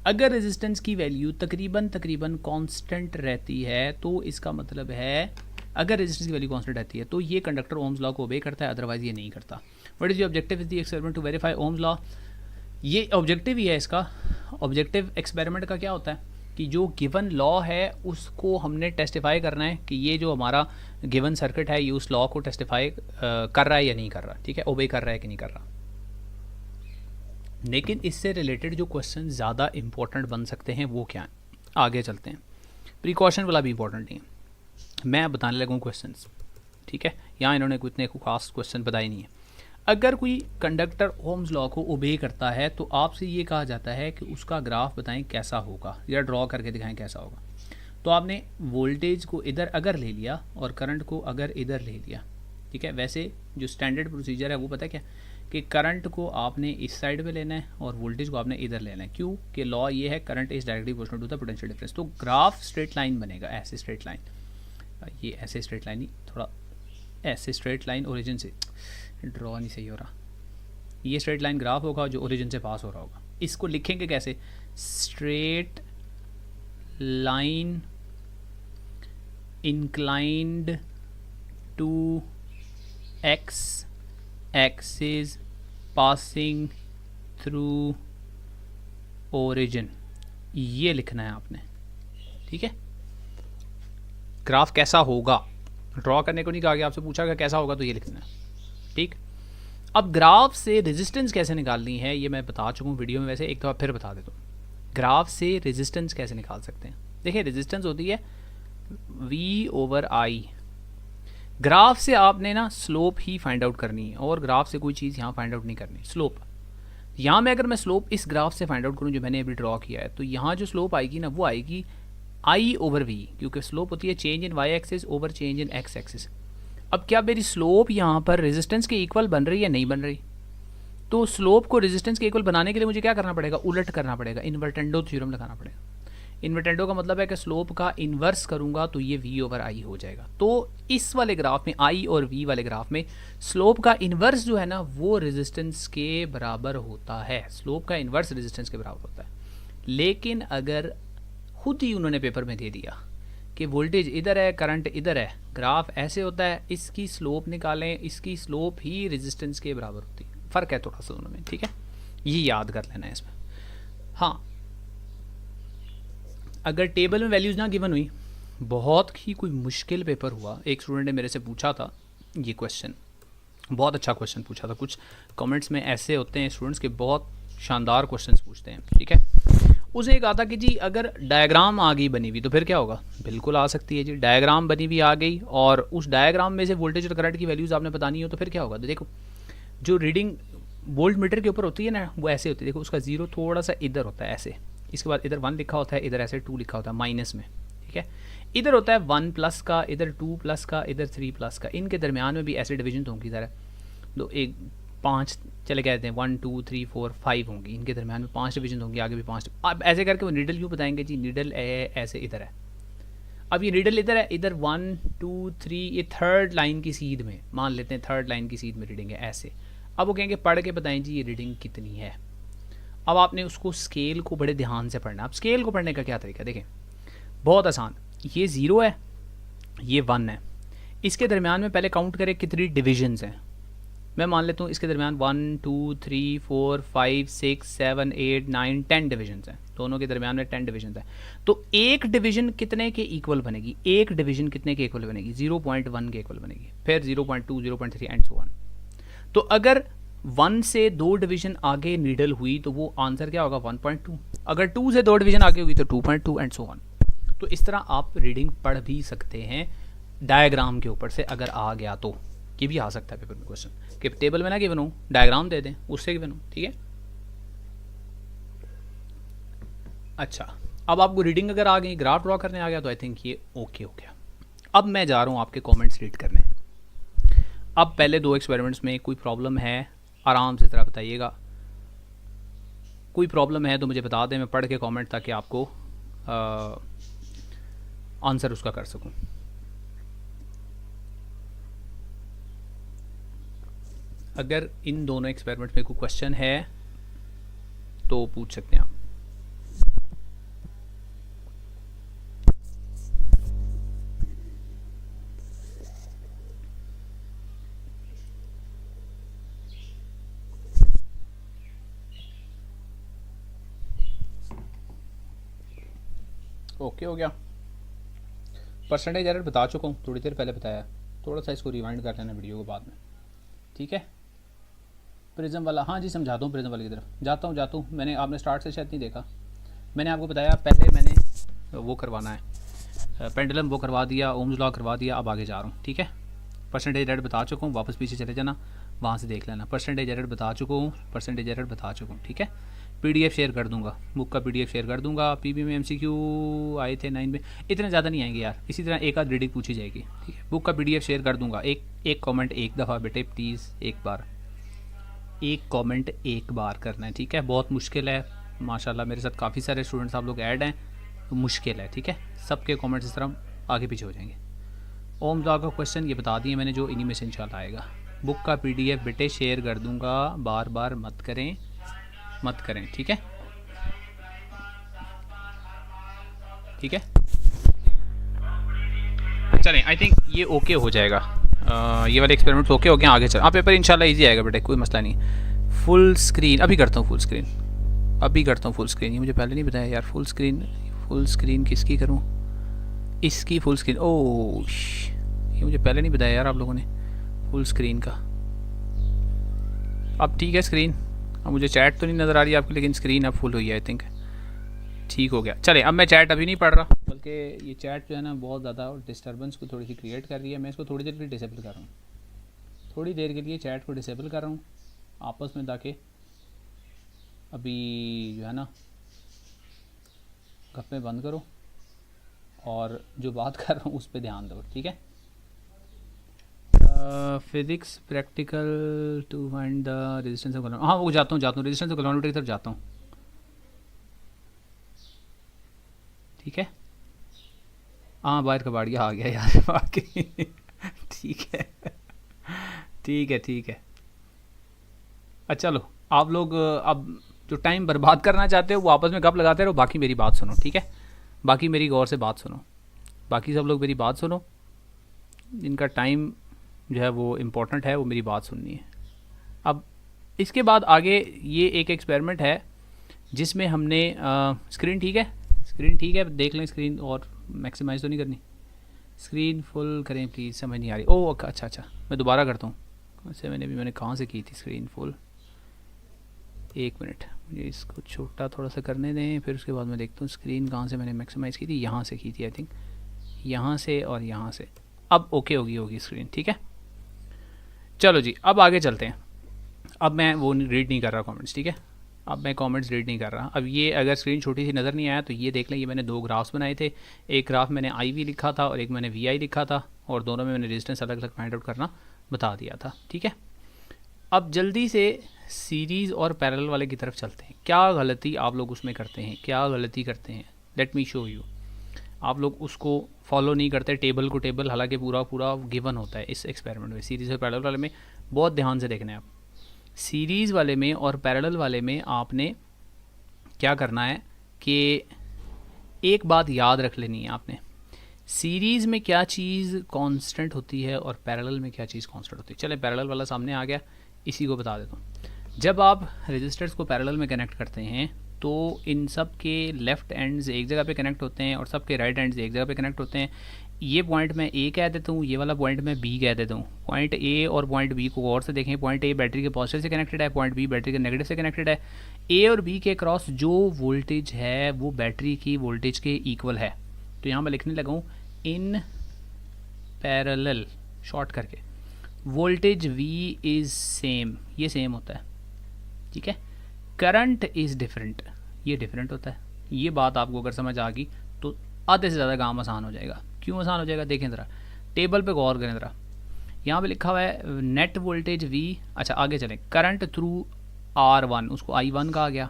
अगर रेजिस्टेंस की वैल्यू तकरीबन कांस्टेंट रहती है तो इसका मतलब है, अगर रेजिस्टेंस की वैल्यू कांस्टेंट रहती है तो ये कंडक्टर ओम्स लॉ को ओबे करता है, अदरवाइज ये नहीं करता। What is the objective is the experiment to verify Ohm's law. ये ऑब्जेक्टिव ही है इसका। ऑब्जेक्टिव एक्सपेरिमेंट का क्या होता है कि जो गिवन लॉ है उसको हमने टेस्टिफाई करना है कि ये जो हमारा गिवन सर्किट है ये उस लॉ को टेस्टिफाई कर रहा है या नहीं कर रहा। ठीक है, ओबे कर रहा है कि नहीं कर रहा। लेकिन इससे रिलेटेड जो क्वेश्चन ज़्यादा इंपॉर्टेंट बन सकते हैं वो क्या है, आगे चलते हैं। प्रिकॉशन वाला भी इंपॉर्टेंट नहीं है, मैं बताने लगूँ क्वेश्चंस। ठीक है, यहाँ इन्होंने कोई इतने खास क्वेश्चन बताए नहीं है। अगर कोई कंडक्टर ओम्स लॉ को ओबे करता है तो आपसे ये कहा जाता है कि उसका ग्राफ बताएं कैसा होगा, या ड्रॉ करके दिखाएं कैसा होगा। तो आपने वोल्टेज को इधर अगर ले लिया और करंट को अगर इधर ले लिया, ठीक है, वैसे जो स्टैंडर्ड प्रोसीजर है वो पता है क्या, कि करंट को आपने इस साइड पे लेना है और वोल्टेज को आपने इधर लेना है। क्यों कि लॉ ये है current is directly proportional to the potential difference. तो ग्राफ स्ट्रेट लाइन बनेगा, ऐसे स्ट्रेट लाइन, ये ऐसे स्ट्रेट लाइन ही, थोड़ा ऐसे स्ट्रेट लाइन, ओरिजिन से ड्रॉ नहीं सही हो रहा, ये स्ट्रेट लाइन ग्राफ होगा जो ओरिजिन से पास हो रहा होगा। इसको लिखेंगे कैसे, straight line inclined to x axis passing through origin, ये लिखना है आपने। ठीक है, ग्राफ कैसा होगा, ड्रॉ करने को नहीं कहा गया, आपसे पूछा गया कैसा होगा तो ये लिखना है। ठीक, अब ग्राफ से रेजिस्टेंस कैसे निकालनी है ये मैं बता चुका हूँ वीडियो में, वैसे एक दफ़ा फिर बता देता हूँ। ग्राफ से रेजिस्टेंस कैसे निकाल सकते हैं, देखिए रेजिस्टेंस होती है V/I। ग्राफ से आपने ना स्लोप ही फाइंड आउट करनी है, और ग्राफ से कोई चीज़ यहाँ फाइंड आउट नहीं करनी। स्लोप यहाँ में अगर मैं स्लोप इस ग्राफ से फाइंड आउट करूँ जो मैंने अभी ड्रॉ किया है, तो यहाँ जो स्लोप आएगी ना वो आएगी I/V, क्योंकि स्लोप होती है change in y axis over change in x axis. अब क्या मेरी स्लोप यहाँ पर रेजिस्टेंस के इक्वल बन रही है, नहीं बन रही? तो स्लोप को रेजिस्टेंस के इक्वल बनाने के लिए मुझे क्या करना पड़ेगा, उलट करना पड़ेगा, इन्वर्टेंडो थ्योरम लगाना पड़ेगा। इन्वर्टेंडो का मतलब है कि स्लोप का इन्वर्स करूंगा तो ये V/I हो जाएगा। तो इस वाले ग्राफ में, I और V वाले ग्राफ में, स्लोप का इन्वर्स जो है ना वो रेजिस्टेंस के बराबर होता है। स्लोप का इन्वर्स रेजिस्टेंस के बराबर होता है। लेकिन अगर खुद ही उन्होंने पेपर में दे दिया कि वोल्टेज इधर है, करंट इधर है, ग्राफ ऐसे होता है, इसकी स्लोप निकालें, इसकी स्लोप ही रेजिस्टेंस के बराबर होती है। फ़र्क है थोड़ा सा दोनों में। ठीक है, ये याद कर लेना है इसमें। हाँ, अगर टेबल में वैल्यूज़ ना गिवन हुई, बहुत ही कोई मुश्किल पेपर हुआ, एक स्टूडेंट ने मेरे से पूछा था ये क्वेश्चन, बहुत अच्छा क्वेश्चन पूछा था। कुछ कमेंट्स में ऐसे होते हैं स्टूडेंट्स के बहुत शानदार क्वेश्चंस पूछते हैं। ठीक है, उसने कहा था कि जी अगर डायग्राम आ गई बनी हुई तो फिर क्या होगा, बिल्कुल आ सकती है जी। डायग्राम बनी हुई आ गई और उस डायग्राम में से वोल्टेज और करंट की वैल्यूज़ आपने बतानी हो तो फिर क्या होगा। तो देखो जो रीडिंग वोल्ट मीटर के ऊपर होती है ना वो ऐसे होती है, देखो उसका जीरो थोड़ा सा इधर होता है ऐसे, इसके बाद इधर 1 लिखा होता है, इधर ऐसे 2 लिखा होता है माइनस में। ठीक है, इधर होता है 1 प्लस का, इधर 2 प्लस का, इधर 3 प्लस का। इनके दरमियान में भी ऐसे डिवीजन तो होंगी ज़रा, दो एक 5 चले कहते हैं 1 2 3 4 5 होंगी, इनके दरमियान में 5 डिवीजन होंगी, आगे भी 5। अब ऐसे करके वो नीडल क्यों बताएंगे जी, नीडल ऐसे इधर है। अब ये नीडल इधर है, इधर 1 2 3, ये थर्ड लाइन की सीध में, मान लेते हैं थर्ड लाइन की सीध में रीडिंग है ऐसे। अब वो कहेंगे पढ़ के बताएं जी ये रीडिंग कितनी है। अब आपने उसको स्केल को बड़े ध्यान से पढ़ना। अब स्केल को पढ़ने का क्या तरीका देखें, बहुत आसान। ये 0 है, ये 1 है। इसके दरमियान में पहले काउंट करें कितनी डिविजन्स हैं। मैं मान लेता हूँ इसके दरमियान 1 2 3 4 5 6 7 8 9 10 डिविजन्स हैं, दोनों के दरमियान में 10 डिविजन्स हैं। तो एक डिवीजन कितने के इक्वल बनेगी, एक डिवीजन कितने के इक्वल बनेगी, 0.1 के इक्वल बनेगी, फिर 0.2 0.3 एंड सो ऑन। तो अगर 1 से 2 डिवीजन आगे नीडल हुई तो वो आंसर क्या होगा, 1.2। अगर 2 से 2 डिवीजन आगे हुई तो 2.2 एंड सो ऑन। तो इस तरह आप रीडिंग पढ़ भी सकते हैं डायग्राम के ऊपर से, अगर आ गया तो। ये भी आ सकता है पेपर में क्वेश्चन कि टेबल में ना गिवन हो, डायग्राम दे दें उससे गिवन हो, ठीक है। अच्छा, अब आपको रीडिंग अगर आ गई, ग्राफ ड्रॉ करने आ गया तो आई थिंक ये ओके हो गया। अब मैं जा रहा हूँ आपके कमेंट्स रीड करने। अब पहले 2 एक्सपेरिमेंट्स में कोई प्रॉब्लम है आराम से ज़रा बताइएगा, कोई प्रॉब्लम है तो मुझे बता दें, मैं पढ़ के कमेंट ताकि आपको आंसर उसका कर सकूं। अगर इन दोनों एक्सपेरिमेंट में कोई क्वेश्चन है तो पूछ सकते हैं आप। ओके हो गया। परसेंटेज एरर बता चुका हूँ, थोड़ी देर पहले बताया, थोड़ा सा इसको रिवाइंड कर लेना वीडियो को बाद में, ठीक है। प्रिज्म वाला, हाँ जी समझाता हूँ, प्रिज्म वाले की तरफ जाता हूँ। मैंने आपने स्टार्ट से शायद नहीं देखा, मैंने आपको बताया पहले मैंने वो करवाना है, पेंडुलम वो करवा दिया, ओम्स लॉ करवा दिया, अब आगे जा रहा हूँ, ठीक है। परसेंटेज एरर बता चुका हूँ, वापस पीछे चले जाना, वहाँ से देख लेना। परसेंटेज एरर बता चुका हूँ, ठीक है। PDF शेयर कर दूंगा, बुक का PDF शेयर कर दूंगा। PB में MCQ आए थे 9 में, इतने ज़्यादा नहीं आएंगे यार, इसी तरह एक आध रीडिंग पूछी जाएगी, ठीक है। बुक का PDF शेयर कर दूंगा। एक कमेंट एक दफ़ा बेटे प्लीज़, एक कमेंट एक बार करना है, ठीक है। बहुत मुश्किल है, माशाल्लाह मेरे साथ काफ़ी सारे स्टूडेंट्स आप लोग ऐड हैं, तो मुश्किल है, ठीक है। सबके कमेंट्स इस तरह आगे पीछे हो जाएंगे। ओम लॉ का क्वेश्चन ये बता दिए मैंने, जो इन्हीं में से इंशाल्लाह आएगा। बुक का PDF बेटे शेयर कर दूंगा, बार बार मत करें, ठीक है, ठीक है। चलें, आई थिंक ये ओके हो जाएगा। ये वाले एक्सपेरिमेंट्स ओके हो गए, आगे चल। पेपर इंशाल्लाह इजी आएगा बेटे, कोई मसला नहीं। फुल स्क्रीन अभी करता हूँ, फुल स्क्रीन, ये मुझे पहले नहीं बताया यार। फुल स्क्रीन किसकी करूँ, इसकी फुल स्क्रीन। ओह ये मुझे पहले नहीं बताया यार आप लोगों ने, फुल स्क्रीन का। अब ठीक है स्क्रीन, अब मुझे चैट तो नहीं नज़र आ रही आपकी, लेकिन स्क्रीन अब फुल हुई है, आई थिंक ठीक हो गया। चले, अब मैं चैट अभी नहीं पढ़ रहा, बल्कि ये चैट जो है ना बहुत ज़्यादा डिस्टर्बेंस को थोड़ी सी क्रिएट कर रही है। मैं इसको थोड़ी देर के लिए डिसेबल कर रहा हूँ, थोड़ी देर के लिए चैट को डिसेबल कर रहा हूँ आपस में, ताकि अभी जो है ना गप्पे बंद करो और जो बात कर रहा हूँ उस पर ध्यान दो, ठीक है। Physics practical to find the resistance of colon, हाँ वो जाता हूँ रेजिस्टेंस ऑफ कोलॉन की तरफ जाता हूँ, ठीक है। हाँ बाहर कबाड़िया आ गया यार वाकई ठीक है। अच्छा लो, आप लोग अब जो टाइम बर्बाद करना चाहते हो वो आपस में गप लगाते रहो, बाकी मेरी बात सुनो, ठीक है। बाकी मेरी गौर से बात सुनो, बाकी सब लोग मेरी बात सुनो, जिनका टाइम जो है वो इम्पोर्टेंट है, वो मेरी बात सुननी है। अब इसके बाद आगे ये एक एक्सपेरिमेंट है जिसमें हमने स्क्रीन ठीक है, देख लें स्क्रीन, और मैक्सिमाइज़ तो नहीं करनी, स्क्रीन फुल करें प्लीज़, समझ नहीं आ रही। ओह अच्छा, मैं दोबारा करता हूँ, वैसे मैंने कहाँ से की थी स्क्रीन फुल, एक मिनट मुझे इसको छोटा थोड़ा सा करने दें, फिर उसके बाद मैं देखता हूँ स्क्रीन कहाँ से मैंने मैक्सिमाइज़ की थी। यहाँ से की थी आई थिंक, यहाँ से और यहाँ से। अब ओके होगी स्क्रीन, ठीक है। चलो जी, अब आगे चलते हैं। अब मैं वो रीड नहीं कर रहा कमेंट्स, ठीक है। अब मैं कमेंट्स रीड नहीं कर रहा। अब ये अगर स्क्रीन छोटी सी नज़र नहीं आया तो ये देख लें, ये मैंने 2 ग्राफ्स बनाए थे। एक ग्राफ मैंने IV लिखा था और एक मैंने VI लिखा था, और दोनों में मैंने रेजिस्टेंस अलग अलग फाइंड आउट करना बता दिया था, ठीक है। अब जल्दी से सीरीज़ और पैरेलल वाले की तरफ चलते हैं। क्या गलती आप लोग उसमें करते हैं, लेट मी शो यू। आप लोग उसको फॉलो नहीं करते, टेबल को टेबल, हालांकि पूरा गिवन होता है इस एक्सपेरिमेंट में। सीरीज़ और पैरेलल वाले में बहुत ध्यान से देखना है आप। सीरीज़ वाले में और पैरेलल वाले में आपने क्या करना है कि एक बात याद रख लेनी है आपने, सीरीज़ में क्या चीज़ कांस्टेंट होती है और पैरेलल में क्या चीज़ कांस्टेंट होती है। चले पैरेलल वाला सामने आ गया, इसी को बता देता हूँ। जब आप रेजिस्टर्स को पैरेलल में कनेक्ट करते हैं तो इन सब के लेफ़्ट एंड्स एक जगह पे कनेक्ट होते हैं और सब के राइट एंड्स एक जगह पे कनेक्ट होते हैं। ये पॉइंट मैं ए कह देता हूँ, ये वाला पॉइंट मैं बी कह देता हूँ। पॉइंट ए और पॉइंट बी को और से देखें, पॉइंट ए बैटरी के पॉजिटिव से कनेक्टेड है, पॉइंट बी बैटरी के नेगेटिव से कनेक्टेड है। ए और बी के क्रॉस जो वोल्टेज है वो बैटरी की वोल्टेज के इक्वल है। तो यहाँ मैं लिखने लगा हूँ इन पैरेलल शॉर्ट करके वोल्टेज V इज़ सेम, ये सेम होता है, ठीक है। करंट इज़ डिफरेंट, ये डिफरेंट होता है। ये बात आपको अगर समझ आ गई तो आधे से ज़्यादा काम आसान हो जाएगा। क्यों आसान हो जाएगा, देखें ज़रा टेबल पे गौर करें ज़रा। यहाँ पे लिखा हुआ है नेट वोल्टेज V। अच्छा आगे चलें, करंट थ्रू R1 उसको I1 कहा गया।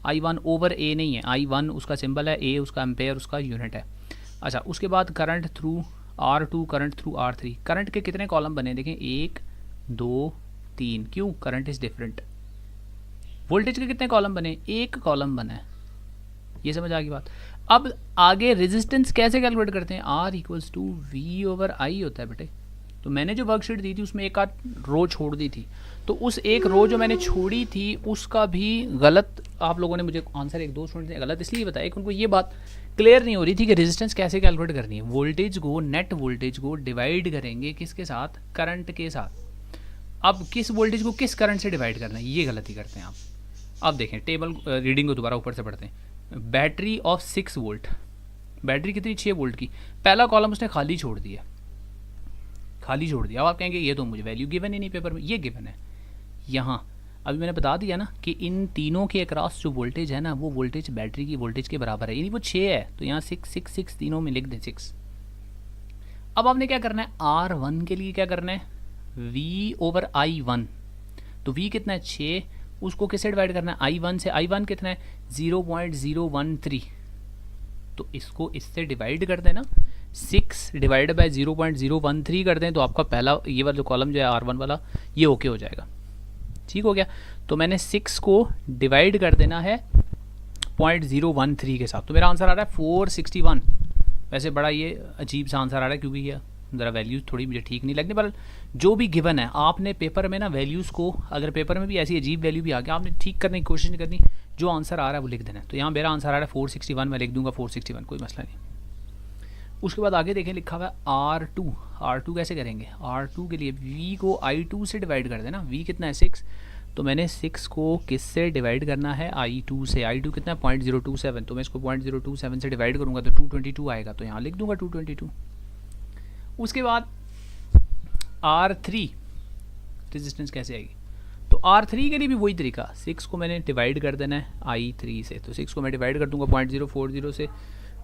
I1 ओवर A नहीं है, I1 उसका सिंबल है, A उसका एम्पेयर उसका यूनिट है। अच्छा उसके बाद current through R2, current through R3। Current के कितने कॉलम बने देखें, 1 2 3। क्यों, करंट इज़ डिफरेंट। वोल्टेज के कितने कॉलम बने, एक कॉलम बना है। ये समझ आ गई बात। अब आगे रेजिस्टेंस कैसे कैलकुलेट करते हैं, R equals to V over I होता है बेटे। तो मैंने जो वर्कशीट दी थी उसमें एक आध रो छोड़ दी थी, तो उस एक रो जो मैंने छोड़ी थी उसका भी गलत आप लोगों ने मुझे आंसर एक दो स्टूडेंट ने गलत इसलिए बताया कि उनको ये बात क्लियर नहीं हो रही थी कि रेजिस्टेंस कैसे कैलकुलेट करनी है। वोल्टेज को, नेट वोल्टेज को डिवाइड करेंगे किसके साथ, करंट के साथ। अब किस वोल्टेज को किस करंट से डिवाइड करना है, ये गलती करते हैं आप। अब देखें टेबल रीडिंग को दोबारा ऊपर से पढ़ते हैं। बैटरी ऑफ 6 वोल्ट, बैटरी कितनी 6 वोल्ट की। पहला कॉलम उसने खाली छोड़ दिया, खाली छोड़ दिया। अब आप कहेंगे ये तो मुझे वैल्यू गिवन ही नहीं पेपर में, ये गिवन है यहाँ। अभी मैंने बता दिया ना कि इन तीनों के अक्रॉस जो वोल्टेज है ना वो वोल्टेज बैटरी की वोल्टेज के बराबर है, यानी वो 6 है। तो यहाँ 6 6 6 तीनों में लिख दें 6। अब आपने क्या करना है, R1 के लिए क्या करना है, V ओवर I1। तो V कितना है 6, उसको किससे डिवाइड करना है, I1 से। I1 कितना है 0.013। तो इसको इससे डिवाइड कर देना, 6 डिवाइड बाय 0.013 कर दें तो आपका पहला ये वाला जो कॉलम जो है R1 वाला ये ओके हो जाएगा। ठीक हो गया। तो मैंने 6 को डिवाइड कर देना है 0.013 के साथ, तो मेरा आंसर आ रहा है 461। वैसे बड़ा ये अजीब सा आंसर आ रहा है क्योंकि ये ज़रा वैल्यूज़ थोड़ी मुझे ठीक नहीं लगने, पर जो भी गिवन है आपने पेपर में ना वैल्यूज़ को, अगर पेपर में भी ऐसी अजीब वैल्यू भी आ गया आपने ठीक करने की कोशिश नहीं करनी, जो आंसर आ रहा है वो लिख देना। तो यहाँ मेरा आंसर आ रहा है 461, मैं लिख दूंगा 461, कोई मसला नहीं। उसके बाद आगे देखें लिखा हुआ है R2। R2 कैसे करेंगे, R2 के लिए V को I2 से डिवाइड कर देना। V कितना है 6, तो मैंने 6 को किससे डिवाइड करना है, I2 से। I2 कितना है 0.027, तो मैं इसको 0.027 से डिवाइड करूँगा तो 222 आएगा, तो यहाँ लिख दूंगा 222। उसके बाद R3 रेजिस्टेंस कैसे आएगी, तो R3 के लिए भी वही तरीका, 6 को मैंने डिवाइड कर देना है I3 से। तो 6 को मैं डिवाइड कर दूंगा 0.040 से,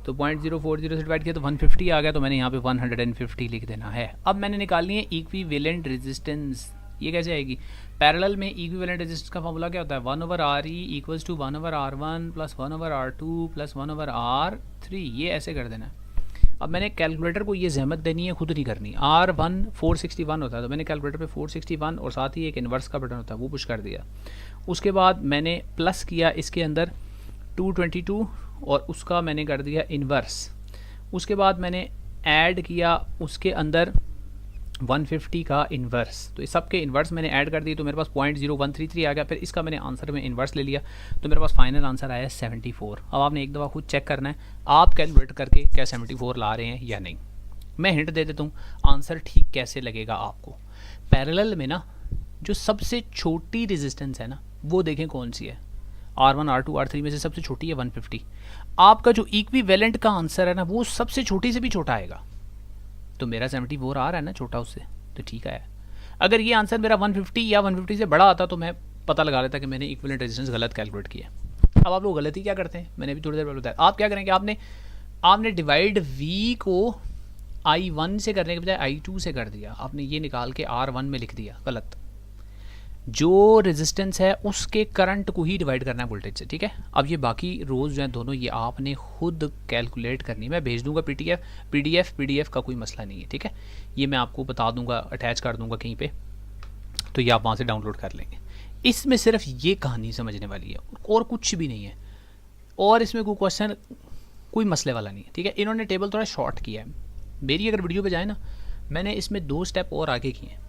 तो 0.040 से डिवाइड किया तो 150 आ गया, तो मैंने यहाँ पे 150 लिख देना है। अब मैंने निकालनी है इक्विवेलेंट रेजिस्टेंस। ये कैसे आएगी, पैरेलल में इक्विवेलेंट रेजिस्टेंस का फॉर्मूला क्या होता है, 1/RE equals to 1/R1 plus 1/R2 plus 1/R3। ये ऐसे कर देना है। अब मैंने कैलकुलेटर को ये जहमत देनी है, खुद नहीं करनी। R1 461 होता है, तो मैंने कैलकुलेटर पे 461 और साथ ही एक इन्वर्स का बटन होता है वो पुश कर दिया। उसके बाद मैंने प्लस किया इसके अंदर 222 और उसका मैंने कर दिया इन्वर्स। उसके बाद मैंने ऐड किया उसके अंदर 150 का इन्वर्स, तो इस सब के इन्वर्स मैंने ऐड कर दी तो मेरे पास 0.0133 आ गया। फिर इसका मैंने आंसर में इन्वर्स ले लिया तो मेरे पास फाइनल आंसर आया 74। अब आपने एक दफ़ा खुद चेक करना है आप कैलकुलेट करके क्या 74 ला रहे हैं या नहीं। मैं हिंट दे देता हूँ आंसर ठीक कैसे लगेगा आपको। पैरेलल में ना जो सबसे छोटी रेजिस्टेंस है ना वो देखें कौन सी है, R1 R2 R3 में से सबसे छोटी है 150। आपका जो इक्विवेलेंट का आंसर है ना वो सबसे छोटी से भी छोटा आएगा, तो मेरा 74 आ रहा है ना छोटा उससे, तो ठीक है। अगर ये आंसर मेरा 150 या 150 से बड़ा आता तो मैं पता लगा लेता कि मैंने इक्विवेलेंट रेजिस्टेंस गलत कैलकुलेट किया। अब आप लोग गलती क्या करते हैं, मैंने अभी थोड़ी देर पहले बताया। आप क्या करेंगे, आपने डिवाइड V को I1 से करने के बजाय I2 से कर दिया। आपने ये निकाल के R1 में लिख दिया, गलत। जो रेजिस्टेंस है उसके करंट को ही डिवाइड करना है वोल्टेज से, ठीक है। अब ये बाकी रोज़ जो हैं दोनों ये आपने खुद कैलकुलेट करनी है। मैं भेज दूंगा PDF का कोई मसला नहीं है, ठीक है। ये मैं आपको बता दूंगा, अटैच कर दूंगा कहीं पे, तो ये आप वहाँ से डाउनलोड कर लेंगे। इसमें सिर्फ ये कहानी समझने वाली है और कुछ भी नहीं है, और इसमें कोई क्वेश्चन कोई मसले वाला नहीं है, ठीक है। इन्होंने टेबल थोड़ा शॉर्ट किया है, मेरी अगर वीडियो पे जाए ना, मैंने इसमें 2 स्टेप और आगे किए हैं,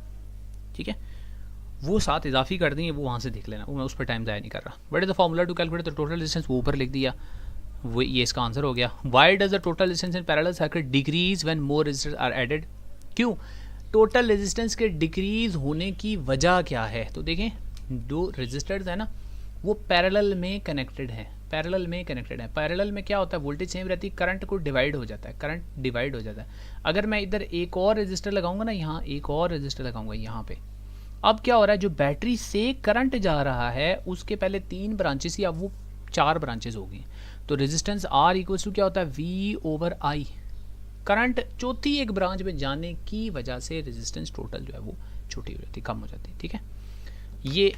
ठीक है, वो 7 इजाफी कर दी है, वो वहाँ से देख लेना, वो मैं उस पर टाइम ज़ाया नहीं कर रहा. What is the formula to calculate the total distance, वो ऊपर लिख दिया, वो ये इसका आंसर हो गया. Why does the total distance in parallel circuit decrease when more resistors are added. क्यों? टोटल रेजिस्टेंस के डिक्रीज होने की वजह क्या है? तो देखें, 2 रेजिस्टर्स है ना, वो पैरेलल में कनेक्टेड है, पैरेलल में कनेक्टेड है. पैरेलल में क्या होता है, वोल्टेज सेम रहती है, करंट को डिवाइड हो जाता है, करंट डिवाइड हो जाता है. अगर मैं इधर एक और रेजिस्टर लगाऊंगा ना, यहाँ एक और रेजिस्टर लगाऊंगा यहाँ पे, अब क्या हो रहा है, जो बैटरी से करंट जा रहा है उसके पहले 3 ब्रांचेस ही, अब वो 4 ब्रांचेस हो गई. तो रेजिस्टेंस R इक्वल्स टू क्या होता है, V/I. करंट चौथी एक ब्रांच में जाने की वजह से रेजिस्टेंस टोटल जो है वो छोटी हो जाती है, कम हो जाती है, ठीक है. ये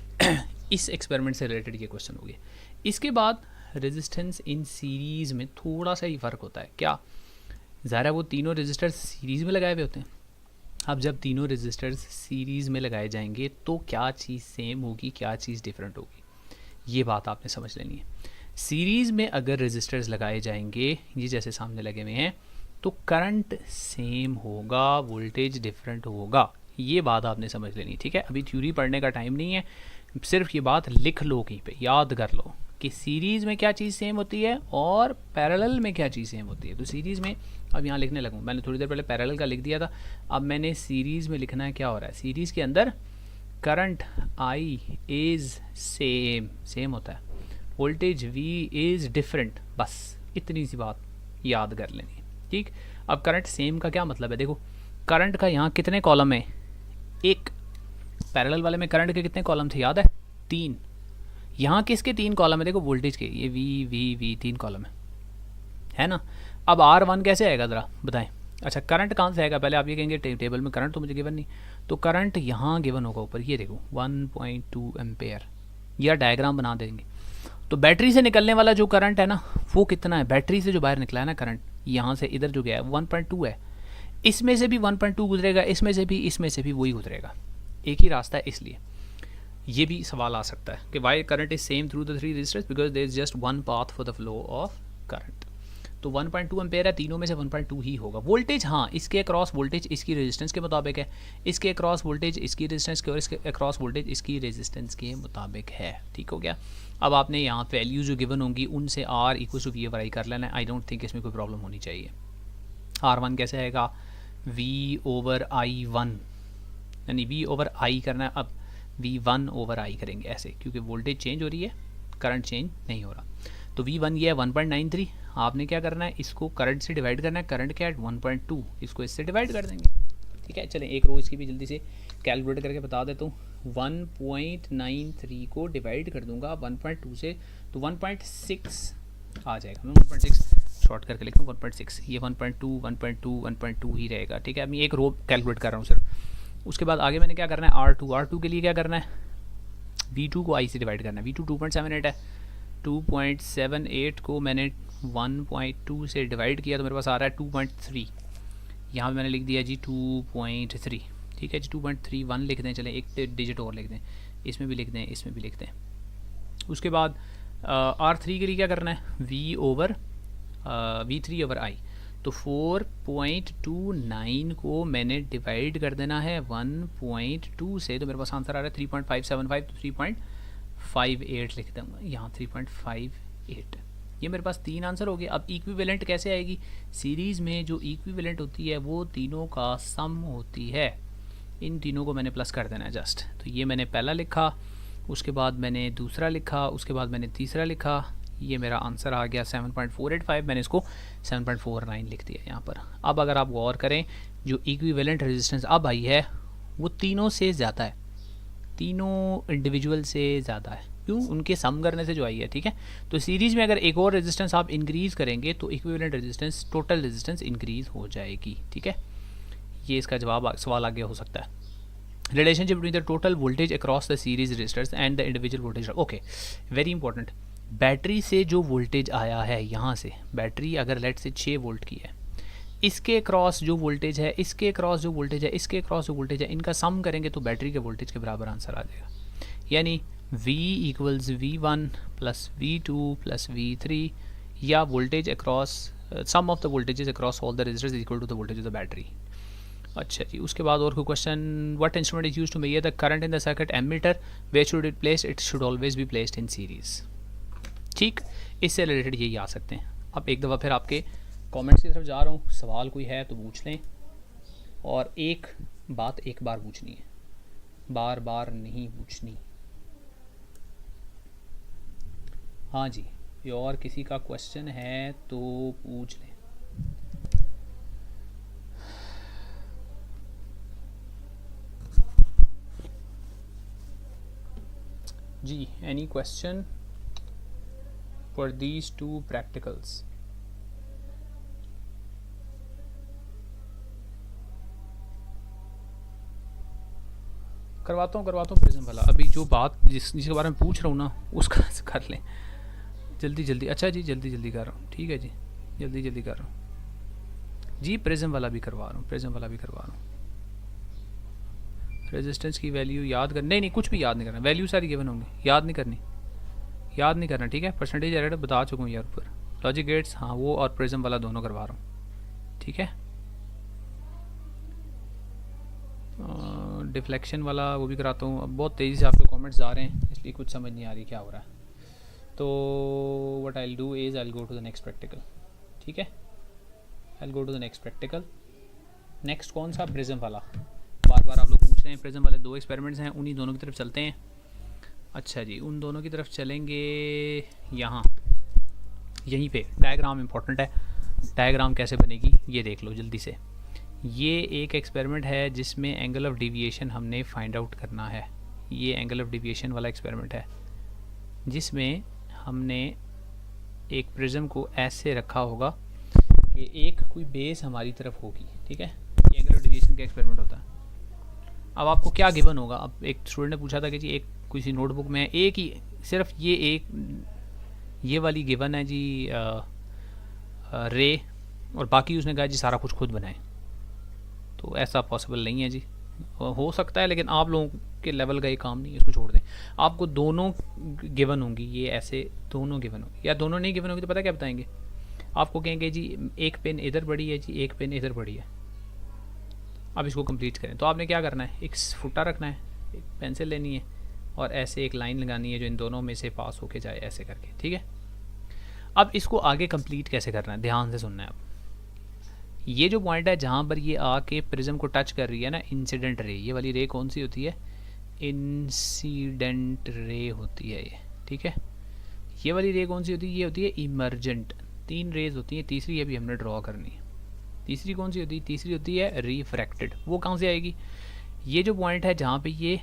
इस एक्सपेरिमेंट से रिलेटेड ये क्वेश्चन हो गया. इसके बाद रेजिस्टेंस इन सीरीज़ में थोड़ा सा ही फ़र्क होता है. क्या? ज़ाहिर है वो तीनों रेजिस्टर्स सीरीज़ में लगाए हुए होते हैं. अब जब तीनों रेजिस्टर्स सीरीज़ में लगाए जाएंगे तो क्या चीज़ सेम होगी, क्या चीज़ डिफरेंट होगी, ये बात आपने समझ लेनी है. सीरीज़ में अगर रेजिस्टर्स लगाए जाएंगे, ये जैसे सामने लगे हुए हैं, तो करंट सेम होगा, वोल्टेज डिफरेंट होगा. ये बात आपने समझ लेनी, ठीक है. अभी थ्योरी पढ़ने का टाइम नहीं है, सिर्फ ये बात लिख लो, कहीं पे याद कर लो कि सीरीज़ में क्या चीज़ सेम होती है और पैरेलल में क्या चीज़ सेम होती है. तो सीरीज़ में अब यहाँ लिखने लगूँ, मैंने थोड़ी देर पहले पैरेलल का लिख दिया था, अब मैंने सीरीज़ में लिखना है. क्या हो रहा है, सीरीज़ के अंदर करंट I इज़ सेम होता है, वोल्टेज V इज़ डिफरेंट. बस इतनी सी बात याद कर लेनी, ठीक. अब करंट सेम का क्या मतलब है, देखो करंट का यहाँ कितने कॉलम है, एक पैरेलल वाले में करंट के कितने कॉलम थे, याद है, 3. यहाँ किसके 3 कॉलम है, देखो वोल्टेज के, ये V 3 कॉलम है ना. अब R1 कैसे आएगा ज़रा बताएं. अच्छा, करंट कहाँ से आएगा, पहले आप ये कहेंगे टेबल में करंट तो मुझे गिवन नहीं, तो करंट यहाँ गिवन होगा ऊपर, ये देखो 1.2 एम्पेयर, या डायग्राम बना देंगे. तो बैटरी से निकलने वाला जो करंट है ना, वो कितना है, बैटरी से जो बाहर निकला है ना करंट, यहाँ से इधर जो गया है 1.2 है. इसमें से भी 1.2 गुजरेगा, इसमें से भी वही गुजरेगा, एक ही रास्ता है. इसलिए ये भी सवाल आ सकता है कि why current is same through the 3 resistors, because there is just one path for the flow of current. तो 1.2 एम्पेयर है, तीनों में से 1.2 ही होगा. वोल्टेज, हाँ, इसके अक्रॉस वोल्टेज इसकी रेजिस्टेंस के मुताबिक है, इसके अक्रॉस वोल्टेज इसकी रेजिस्टेंस के, और इसके अक्रॉस वोल्टेज इसकी रेजिस्टेंस के मुताबिक है. ठीक हो गया. अब आपने यहाँ वैल्यू जो गिवन होंगी उनसे R इक्वल टू V/I कर लेना है. आई डोंट थिंक इसमें कोई प्रॉब्लम होनी चाहिए. R1 कैसे आएगा, V/I1, यानी V/I करना है. अब V1/I करेंगे ऐसे, क्योंकि वोल्टेज चेंज हो रही है, करंट चेंज नहीं हो रहा. तो V1 ये है 1.93, आपने क्या करना है, इसको करंट से डिवाइड करना है. करंट क्या है 1.2, इसको इससे डिवाइड कर देंगे. ठीक है, चलें एक रो इसकी भी जल्दी से कैलकुलेट करके बता देता हूँ. 1.93 को डिवाइड कर दूंगा 1.2 से, तो 1.6 आ जाएगा. मैं 1.6 शॉर्ट करके लिखता हूँ, 1.6, ये 1.2 1.2 1.2 ही रहेगा. ठीक है, अब मैं एक रो कैलकुलेट कर रहा हूँ सिर्फ. उसके बाद आगे मैंने क्या करना है, R2 के लिए क्या करना है, V2 को I से डिवाइड करना है. V2 2.78 है, 2.78 को मैंने 1.2 से डिवाइड किया तो मेरे पास आ रहा है 2.3. यहाँ पे मैंने लिख दिया जी 2.3. ठीक है जी, 2.31 लिख दें. चलें एक डिजिट और लिख दें, इसमें भी लिख दें, इसमें भी लिख दें. उसके बाद R3 के लिए क्या करना है, V3/I. तो 4.29 को मैंने डिवाइड कर देना है 1.2 से, तो मेरे पास आंसर आ रहा है 3.575. तो 3.58 लिख दूँगा यहाँ, 3.58. ये मेरे पास 3 आंसर हो गए. अब इक्विवेलेंट कैसे आएगी, सीरीज़ में जो इक्विवेलेंट होती है वो तीनों का सम होती है. इन तीनों को मैंने प्लस कर देना है जस्ट. तो ये मैंने पहला लिखा, उसके बाद मैंने दूसरा लिखा, उसके बाद मैंने तीसरा लिखा. ये मेरा आंसर आ गया 7.485. मैंने इसको 7.49 लिख दिया यहाँ पर. अब अगर आप गौर करें, जो इक्विवेलेंट रेजिस्टेंस अब आई है वो तीनों से ज़्यादा है, तीनों इंडिविजुअल से ज़्यादा है. क्यों, उनके सम करने से जो आई है. ठीक है, तो सीरीज़ में अगर एक और रेजिस्टेंस आप इंक्रीज़ करेंगे तो equivalent resistance, total resistance increase हो जाएगी. ठीक है, ये इसका जवाब सवाल आगे हो सकता है. Relationship between the total voltage across the series resistors and the individual voltage. Okay, very important. Battery से जो वोल्टेज आया है यहाँ से, बैटरी अगर लेट से 6 वोल्ट की है, इसके क्रॉस जो वोल्टेज है, इसके क्रॉस जो वोल्टेज है, इसके क्रॉस जो वोल्टेज है, इनका सम करेंगे तो बैटरी के वोल्टेज के बराबर आंसर आ जाएगा. यानी V equals V1 plus V2 plus V3, या voltage across sum of the voltages across all the resistors is equal to the voltage of the battery. अच्छा जी, उसके बाद और कोई question, what instrument is used to measure the current in the circuit? Ammeter. Where should it place? It should always be placed in series. ठीक, इससे related यही आ सकते हैं। अब एक दफ़ा फिर आपके कमेंट्स की तरफ जा रहा हूँ, सवाल कोई है तो पूछ लें, और एक बात एक बार पूछनी है, बार बार नहीं पूछनी। हाँ जी, और किसी का क्वेश्चन है तो पूछ लें। जी, any question for these two practicals? करवाता हूँ प्रिज्म वाला। अभी जो बात जिसके बारे में पूछ रहा हूँ ना, उसका कर लें जल्दी जल्दी। अच्छा जी, जल्दी जल्दी कर रहा हूँ, ठीक है जी, जल्दी जल्दी कर रहा हूँ जी। प्रिज्म वाला भी करवा रहा हूँ, प्रिज्म वाला भी करवा रहा हूँ। रेजिस्टेंस की वैल्यू याद कर, नहीं कुछ भी याद नहीं करना, वैल्यू सारी गिवन होंगी, याद नहीं करना, ठीक है। परसेंटेज एरर बता चुका हूँ यार ऊपर। लॉजिक गेट्स, हाँ वो और प्रिज्म वाला दोनों करवा रहा हूँ, ठीक है। डिफ्लेक्शन वाला वो भी कराता हूँ। अब बहुत तेज़ी से आपके कमेंट्स आ रहे हैं, इसलिए कुछ समझ नहीं आ रही क्या हो रहा है। तो what I will do is I will go to the next practical, ठीक है। I will go to the next practical. Next कौन सा? प्रिज्म वाला। बार बार आप लोग पूछ रहे हैं, प्रिज्म वाले 2 एक्सपेरिमेंट्स हैं, उन्हीं दोनों की तरफ चलते हैं। अच्छा जी, उन दोनों की तरफ चलेंगे। यहाँ यहीं पे डायग्राम इंपॉर्टेंट है। डायग्राम कैसे बनेगी ये देख लो जल्दी से। ये एक एक्सपेरिमेंट है जिसमें एंगल ऑफ डेविएशन हमने फाइंड आउट करना है। ये एंगल ऑफ डेविएशन वाला एक्सपेरिमेंट है जिसमें हमने एक प्रिज्म को ऐसे रखा होगा कि एक कोई बेस हमारी तरफ होगी, ठीक है। ये एंगल ऑफ डेविएशन का एक्सपेरिमेंट होता है। अब आपको क्या गिवन होगा? अब एक स्टूडेंट ने पूछा था कि जी एक किसी नोटबुक में एक ही सिर्फ ये वाली गिवन है जी रे, और बाकी उसने कहा जी सारा कुछ खुद बनाए। तो ऐसा पॉसिबल नहीं है जी, हो सकता है लेकिन आप लोगों के लेवल का ये काम नहीं है, इसको छोड़ दें। आपको दोनों गिवन होंगी, ये ऐसे दोनों गिवन होंगी, या दोनों नहीं गिवन होंगी तो पता क्या बताएंगे आपको? कहेंगे जी एक पेन इधर बड़ी है जी, एक पेन इधर बड़ी है, अब इसको कंप्लीट करें। तो आपने क्या करना है, एक फुट्टा रखना है, एक पेंसिल लेनी है और ऐसे एक लाइन लगानी है जो इन दोनों में से पास होके जाए, ऐसे करके, ठीक है। अब इसको आगे कंप्लीट कैसे करना है, ध्यान से सुनना है। अब ये जो पॉइंट है जहाँ पर ये आके प्रिज्म को टच कर रही है ना, इंसिडेंट रे, ये वाली रे कौन सी होती है? इंसिडेंट रे होती है ये, ठीक है। ये वाली रे कौन सी होती है? ये होती है इमर्जेंट। 3 रेज होती हैं, तीसरी अभी हमने ड्रॉ करनी है। तीसरी कौन सी होती है? तीसरी होती है रिफ्रैक्टेड। वो कहाँ से आएगी? ये जो पॉइंट है जहाँ पे ये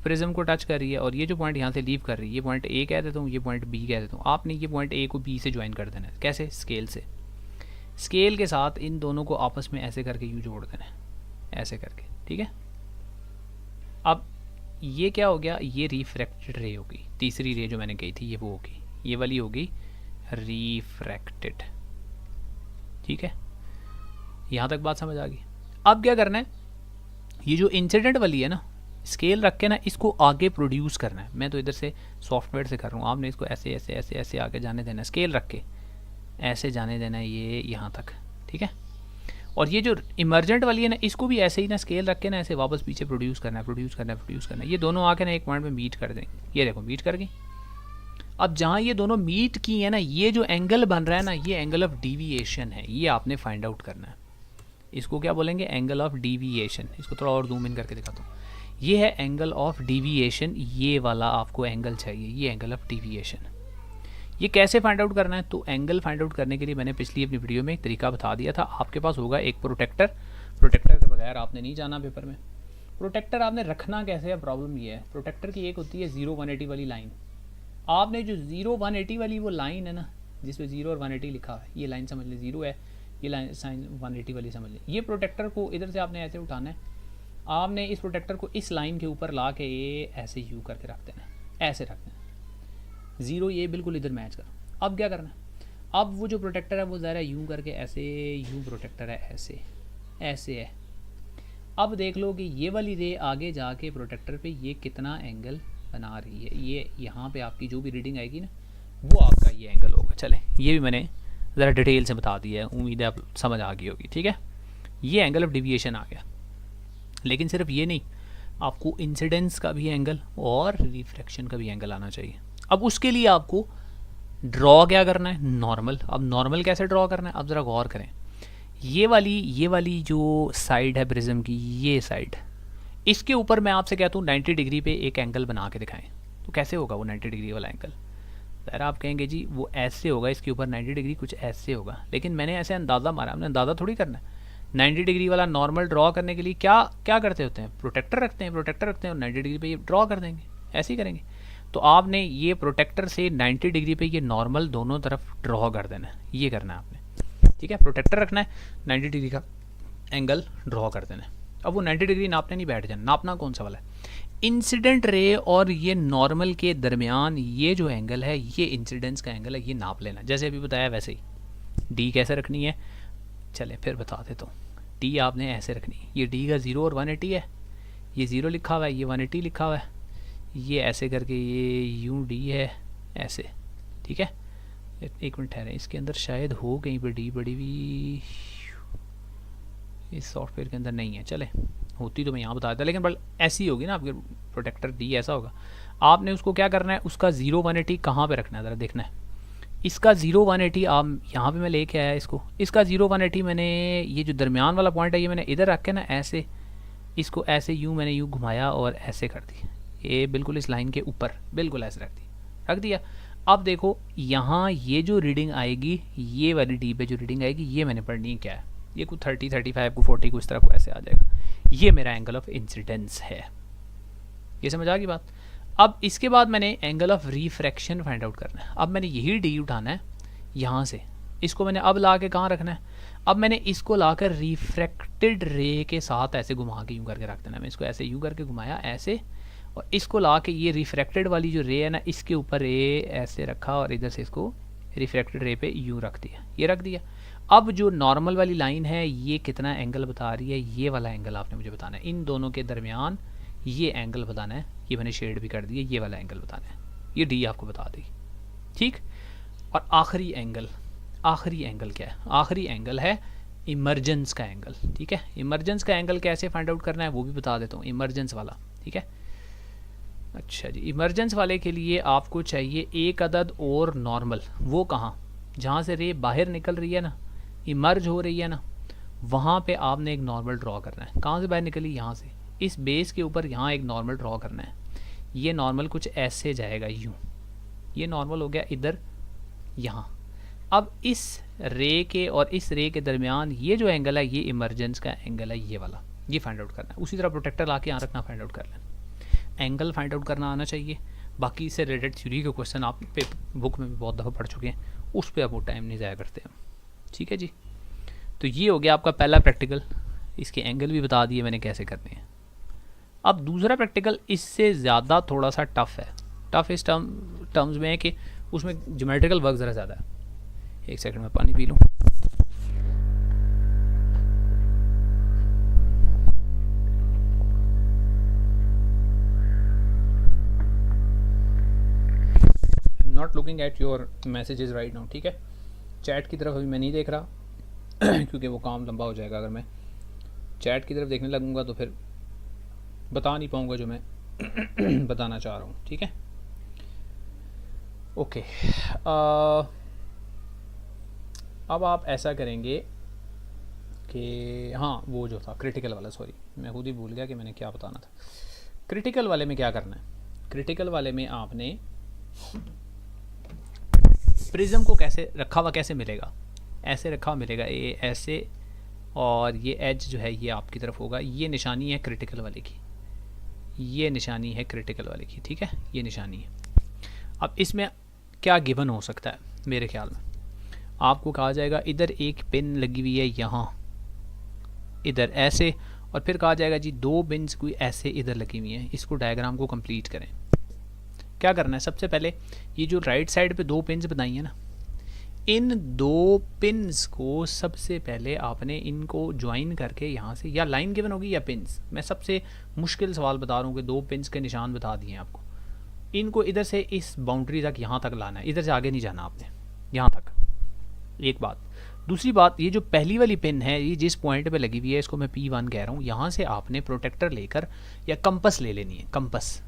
प्रिज्म को टच कर रही है और ये जो पॉइंट यहाँ से लीव कर रही है, ये पॉइंट ए कह देता हूँ, ये पॉइंट बी कह देता हूँ। आपने ये पॉइंट ए को बी से ज्वाइन कर देना है। कैसे? स्केल से। स्केल के साथ इन दोनों को आपस में ऐसे करके यू जोड़ देना है, ऐसे करके, ठीक है। अब ये क्या हो गया? ये रिफ्रैक्टेड रे होगी। तीसरी रे जो मैंने कही थी ये वो होगी, ये वाली होगी रिफ्रैक्टेड, ठीक है। यहाँ तक बात समझ आ गई। अब क्या करना है, ये जो इंसिडेंट वाली है ना, स्केल रख के ना इसको आगे प्रोड्यूस करना है। मैं तो इधर से सॉफ्टवेयर से कर रहा हूँ, आपने इसको ऐसे ऐसे ऐसे ऐसे आगे जाने देना है, स्केल रख के ऐसे जाने देना है ये यहाँ तक, ठीक है। और ये जो इमर्जेंट वाली है ना, इसको भी ऐसे ही ना स्केल रख के ना ऐसे वापस पीछे प्रोड्यूस करना है, प्रोड्यूस करना है, प्रोड्यूस करना है। ये दोनों आके ना एक पॉइंट में मीट कर देंगे। ये देखो मीट कर गई। अब जहाँ ये दोनों मीट की है ना, ये जो एंगल बन रहा है ना, ये एंगल ऑफ डिविएशन है। ये आपने फाइंड आउट करना है। इसको क्या बोलेंगे? Angle of deviation. इसको थोड़ा और जूम इन करके दिखाता हूँ। ये है एंगल ऑफ डिविएशन, ये वाला आपको एंगल चाहिए, ये एंगल ऑफ डिविएशन। ये कैसे फाइंड आउट करना है? तो एंगल फाइंड आउट करने के लिए मैंने पिछली अपनी वीडियो में एक तरीका बता दिया था। आपके पास होगा एक प्रोटेक्टर। प्रोटेक्टर के बगैर आपने नहीं जाना पेपर में। प्रोटेक्टर आपने रखना कैसे है? प्रॉब्लम ये है, प्रोटेक्टर की एक होती है 0-180 वाली लाइन। आपने जो 0-180 वाली वो लाइन है ना, जिसमें 0 और 180 लिखा है, ये लाइन समझ लें 0 है, ये लाइन साइन 180 वाली समझ लें। ये प्रोटेक्टर को इधर से आपने ऐसे उठाना है। आपने इस प्रोटेक्टर को इस लाइन के ऊपर ला के ये ऐसे यू करके रख देना है, ऐसे रखना है। 0 ये बिल्कुल इधर मैच कर। अब क्या करना है? अब वो जो प्रोटेक्टर है वो ज़रा यूँ करके ऐसे, यूँ प्रोटेक्टर है ऐसे, ऐसे है। अब देख लो कि ये वाली रे आगे जाके प्रोटेक्टर पे ये कितना एंगल बना रही है। ये यहाँ पे आपकी जो भी रीडिंग आएगी ना, वो आपका ये एंगल होगा। चले, ये भी मैंने ज़रा डिटेल से बता दिया है, उम्मीद है आप समझ आ गई होगी। ठीक है, ये एंगल ऑफ डिविएशन आ गया। लेकिन सिर्फ ये नहीं, आपको इंसिडेंस का भी एंगल और रिफ्रैक्शन का भी एंगल आना चाहिए। अब उसके लिए आपको ड्रॉ क्या करना है, नॉर्मल। अब नॉर्मल कैसे ड्रॉ करना है, अब ज़रा गौर करें। ये वाली जो साइड है प्रिज्म की, ये साइड, इसके ऊपर मैं आपसे कहता हूँ 90 डिग्री पे एक एंगल बना के दिखाएं, तो कैसे होगा वो 90 डिग्री वाला एंगल? ज़र आप कहेंगे जी वो ऐसे होगा, इसके ऊपर 90 डिग्री कुछ ऐसे होगा, लेकिन मैंने ऐसे अंदाज़ा मारा, हमने अंदाज़ा थोड़ी करना है। 90 डिग्री वाला नॉर्मल ड्रॉ करने के लिए क्या क्या करते होते हैं, प्रोटेक्टर रखते हैं और 90 डिग्री पे ये ड्रॉ कर देंगे, ऐसे ही करेंगे। तो आपने ये प्रोटेक्टर से 90 डिग्री पे ये नॉर्मल दोनों तरफ ड्रॉ कर देना है, ये करना है आपने। ठीक है, प्रोटेक्टर रखना है, 90 डिग्री का एंगल ड्रॉ कर देना है। अब वो 90 डिग्री नापने नहीं बैठ जाना, नापना कौन सा वाला है, इंसिडेंट रे और ये नॉर्मल के दरमियान ये जो एंगल है, ये इंसिडेंस का एंगल है, ये नाप लेना। जैसे अभी बताया वैसे ही डी कैसे रखनी है, चलें फिर बता देता हूँ। डी आपने ऐसे रखनी है, ये डी का 0 और 180 है, ये 0 लिखा हुआ है, ये 180 लिखा हुआ है, ये ऐसे करके ये यूँ डी है ऐसे। ठीक है, एक मिनट ठहरें, इसके अंदर शायद हो कहीं पर डी बड़ी भी, इस सॉफ्टवेयर के अंदर नहीं है, चले होती तो मैं यहाँ बता देता, लेकिन बल ऐसी होगी ना आपके प्रोटेक्टर डी ऐसा होगा। आपने उसको क्या करना है, उसका 0 180 कहाँ पे रखना है, ज़रा देखना है। इसका 0 180 आप यहाँ पे मैं लेके आया इसको, इसका 0 180 मैंने ये जो दरमियान वाला पॉइंट है ये मैंने इधर रख के ना ऐसे, इसको ऐसे यूँ मैंने यूँ घुमाया और ऐसे कर दी, ये बिल्कुल इस लाइन के ऊपर बिल्कुल ऐसे रख दिया। अब देखो यहाँ ये जो रीडिंग आएगी, ये वाली डी पे जो रीडिंग आएगी, ये मैंने पढ़नी है क्या है, ये कुछ 30 35 को 40 को इस तरह को ऐसे आ जाएगा, ये मेरा एंगल ऑफ इंसिडेंस है। ये समझ आ गई बात। अब इसके बाद मैंने angle of refraction find out करना है। अब मैंने यही डी उठाना है यहाँ से, इसको मैंने अब ला के कहाँ रखना है, अब मैंने इसको लाकर रिफ्रैक्टेड रे के साथ ऐसे घुमा के यूँ करके रख देना है। मैं इसको ऐसे यूँ करके घुमाया ऐसे, और इसको ला के ये रिफ्रैक्टेड वाली जो रे है ना, इसके ऊपर रे ऐसे रखा और इधर से इसको रिफ्रैक्टेड रे पे यूँ रख दिया, ये रख दिया। अब जो नॉर्मल वाली लाइन है ये कितना एंगल बता रही है, ये वाला एंगल आपने मुझे बताना है, इन दोनों के दरमियान ये एंगल बताना है, ये मैंने शेड भी कर दिया, ये वाला एंगल बताना है, ये डी आपको बता दी। ठीक, और आखिरी एंगल क्या है, आखिरी एंगल है इमरजेंस का एंगल। ठीक है, इमरजेंस का एंगल कैसे फाइंड आउट करना है वो भी बता देता हूँ, इमरजेंस वाला। ठीक है, अच्छा जी, इमरजेंस वाले के लिए आपको चाहिए एक अदद और नॉर्मल, वो कहाँ, जहाँ से रे बाहर निकल रही है ना, इमर्ज हो रही है ना, वहाँ पे आपने एक नॉर्मल ड्रॉ करना है। कहाँ से बाहर निकली, यहाँ से, इस बेस के ऊपर यहाँ एक नॉर्मल ड्रॉ करना है। ये नॉर्मल कुछ ऐसे जाएगा यूँ, ये नॉर्मल हो गया इधर यहाँ। अब इस रे के और इस रे के दरमियान ये जो एंगल है, ये इमरजेंस का एंगल है, ये वाला, ये फाइंड आउट करना है। उसी तरह प्रोटेक्टर ला के यहाँ रखना, फाइंड आउट कर लेना, एंगल फाइंड आउट करना आना चाहिए। बाकी इससे रिलेटेड थ्योरी के क्वेश्चन आप बुक में भी बहुत दफ़ा पढ़ चुके हैं, उस पर अब वो टाइम नहीं ज़ाया करते हम। ठीक है जी, तो ये हो गया आपका पहला प्रैक्टिकल, इसके एंगल भी बता दिए मैंने कैसे करने हैं। अब दूसरा प्रैक्टिकल इससे ज़्यादा थोड़ा सा टफ़ है, टफ़ इस टर्म्स में है कि उसमें ज्योमेट्रिकल वर्क ज़रा ज़्यादा है। एक सेकंड में पानी पी लूँ। Not looking at your messages right now. ठीक है, चैट की तरफ अभी मैं नहीं देख रहा क्योंकि वो काम लंबा हो जाएगा। अगर मैं चैट की तरफ देखने लगूंगा तो फिर बता नहीं पाऊंगा जो मैं बताना चाह रहा हूँ। ठीक है, ओके। अब आप ऐसा करेंगे कि हाँ, वो जो था क्रिटिकल वाला, सॉरी मैं खुद ही भूल गया कि मैंने क्या बताना था। क्रिटिकल वाले में क्या करना है, क्रिटिकल वाले में आपने प्रिज्म को कैसे रखा हुआ कैसे मिलेगा, ऐसे रखा हुआ मिलेगा, ये ऐसे, और ये एज जो है ये आपकी तरफ होगा। ये निशानी है क्रिटिकल वाले की, ये निशानी है क्रिटिकल वाले की। ठीक है, ये निशानी है। अब इसमें क्या गिवन हो सकता है, मेरे ख्याल में आपको कहा जाएगा इधर एक पिन लगी हुई है यहाँ, इधर ऐसे, और फिर कहा जाएगा जी दो पिन्स कोई ऐसे इधर लगी हुई हैं, इसको डायग्राम को कंप्लीट करें। क्या करना है, सबसे पहले ये जो राइट साइड पे दो पिन्स बनाई हैं ना, इन दो पिन्स को सबसे पहले आपने इनको ज्वाइन करके यहाँ से, या लाइन गिवन होगी या पिन्स, मैं सबसे मुश्किल सवाल बता रहा हूँ कि दो पिन्स के निशान बता दिए हैं आपको, इनको इधर से इस बाउंड्री तक यहाँ तक लाना है, इधर से आगे नहीं जाना आपने, यहाँ तक। एक बात। दूसरी बात, ये जो पहली वाली पिन है ये जिस पॉइंट पे लगी हुई है इसको मैं P1 कह रहा हूँ, यहाँ से आपने प्रोटेक्टर लेकर या कंपस ले लेनी है, कंपस।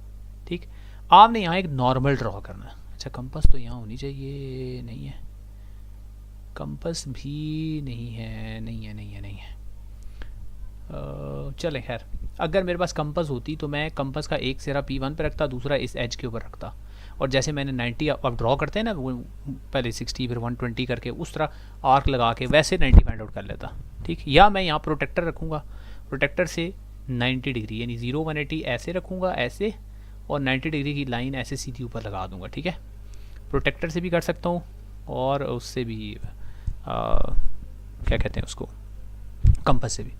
ठीक, आपने यहाँ एक नॉर्मल ड्रॉ करना है। अच्छा, कंपस तो यहाँ होनी चाहिए, नहीं है, कंपस भी नहीं है, नहीं है, नहीं है, नहीं है। चले खैर, अगर मेरे पास कंपस होती तो मैं कंपस का एक सिरा P1 पे रखता, दूसरा इस एज के ऊपर रखता, और जैसे मैंने 90 अब ड्रॉ करते हैं ना, वो पहले 60 फिर 120 करके उस तरह आर्क लगा के वैसे 90 फाइंड आउट कर लेता। ठीक, या मैं यहाँ प्रोटेक्टर रखूँगा, प्रोटेक्टर से 90 डिग्री यानी 0 180 ऐसे रखूँगा, ऐसे, और 90 डिग्री की लाइन ऐसे सीधी ऊपर लगा दूँगा। ठीक है, प्रोटेक्टर से भी कर सकता हूँ और उससे भी क्या कहते हैं उसको, कंपस से भी।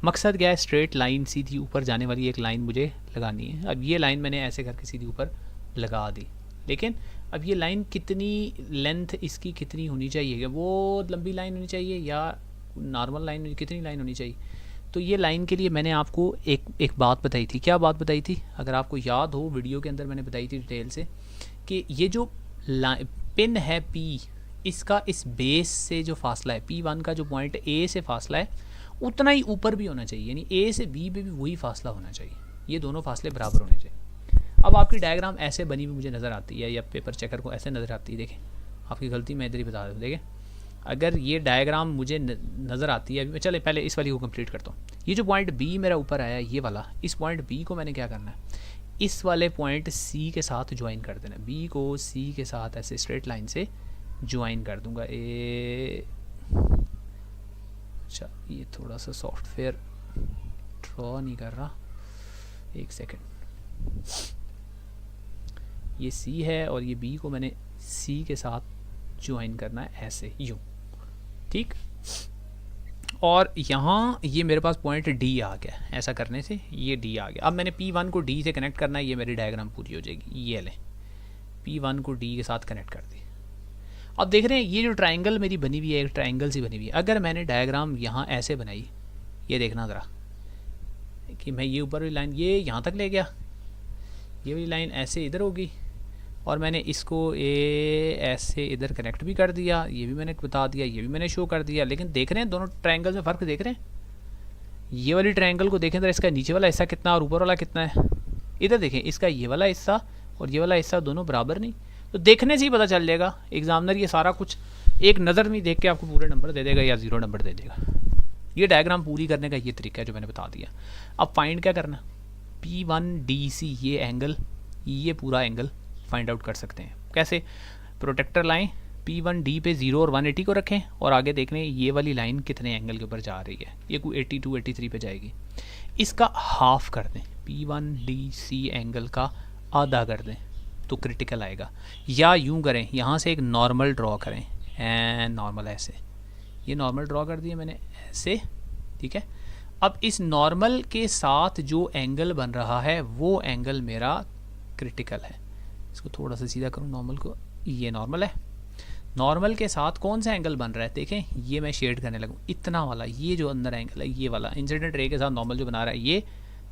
मकसद क्या है, स्ट्रेट लाइन सीधी ऊपर जाने वाली एक लाइन मुझे लगानी है। अब ये लाइन मैंने ऐसे करके सीधी ऊपर लगा दी, लेकिन अब ये लाइन कितनी, लेंथ इसकी कितनी होनी चाहिए, वो लंबी लाइन होनी चाहिए या नॉर्मल लाइन, कितनी लाइन होनी चाहिए? तो ये लाइन के लिए मैंने आपको एक बात बताई थी। क्या बात बताई थी? अगर आपको याद हो, वीडियो के अंदर मैंने बताई थी डिटेल से कि ये जो पिन है P, इसका इस बेस से जो फासला है P1 का, जो पॉइंट A से फासला है उतना ही ऊपर भी होना चाहिए, यानी A से B पे भी वही फासला होना चाहिए, ये दोनों फासले बराबर होने चाहिए। अब आपकी डायग्राम ऐसे बनी हुई मुझे नज़र आती है, या पेपर चेकर को ऐसे नज़र आती है, देखें आपकी गलती मैं इधर ही बता दूँ। देखें, अगर ये डायग्राम मुझे नज़र आती है, अभी चले पहले इस वाली को कंप्लीट करता हूँ। ये जो पॉइंट B मेरा ऊपर आया ये वाला, इस पॉइंट B को मैंने क्या करना है, इस वाले पॉइंट C के साथ ज्वाइन कर देना। B को C के साथ ऐसे स्ट्रेट लाइन से ज्वाइन कर दूंगा। अच्छा, ये थोड़ा सा सॉफ्टवेयर ड्रॉ नहीं कर रहा, एक सेकेंड। ये C है और ये B को मैंने C के साथ ज्वाइन करना है ऐसे, यूँ। ठीक, और यहाँ ये मेरे पास पॉइंट D आ गया, ऐसा करने से ये D आ गया। अब मैंने P1 को D से कनेक्ट करना है, ये मेरी डायग्राम पूरी हो जाएगी। ये लें, P1 को D के साथ कनेक्ट कर दी। अब देख रहे हैं ये जो ट्रायंगल मेरी बनी हुई है, एक ट्रायंगल सी बनी हुई है। अगर मैंने डायग्राम यहाँ ऐसे बनाई, ये देखना ज़रा कि मैं ये ऊपर वाली लाइन ये यहाँ तक ले गया, ये वाली लाइन ऐसे इधर होगी, और मैंने इसको ऐसे इधर कनेक्ट भी कर दिया, ये भी मैंने बता दिया, ये भी मैंने शो कर दिया। लेकिन देख रहे हैं दोनों ट्रायंगल में फ़र्क देख रहे हैं? ये वाली ट्रायंगल को देखें तो इसका नीचे वाला हिस्सा कितना और ऊपर वाला कितना है। इधर देखें, इसका ये वाला हिस्सा और ये वाला हिस्सा दोनों बराबर नहीं। तो देखने से ही पता चल जाएगा, एग्जामिनर ये सारा कुछ एक नज़र में देख के आपको पूरे नंबर दे देगा या 0 नंबर दे देगा। ये डायग्राम पूरी करने का ये तरीका है जो मैंने बता दिया। अब फाइंड क्या करना, P1DC ये एंगल, ये पूरा एंगल फाइंड आउट कर सकते हैं। कैसे? प्रोटेक्टर लाइन P1D पे 0 और 180 को रखें, और आगे देख लें ये वाली लाइन कितने एंगल के ऊपर जा रही है, ये कोई 82 83 पे जाएगी। इसका हाफ कर दें, P1DC एंगल का आधा कर दें तो क्रिटिकल आएगा। या यूं करें, यहाँ से एक नॉर्मल ड्रॉ करें, एंड नॉर्मल ऐसे, ये नॉर्मल ड्रॉ कर दिया मैंने ऐसे। ठीक है, अब इस नॉर्मल के साथ जो एंगल बन रहा है वो एंगल मेरा क्रिटिकल है। इसको थोड़ा सा सीधा करूँ नॉर्मल को, ये नॉर्मल है, नॉर्मल के साथ कौन सा एंगल बन रहा है देखें, ये मैं शेड करने लगूँ, इतना वाला, ये जो अंदर एंगल है ये वाला, इंसिडेंट रे के साथ नॉर्मल जो बना रहा है ये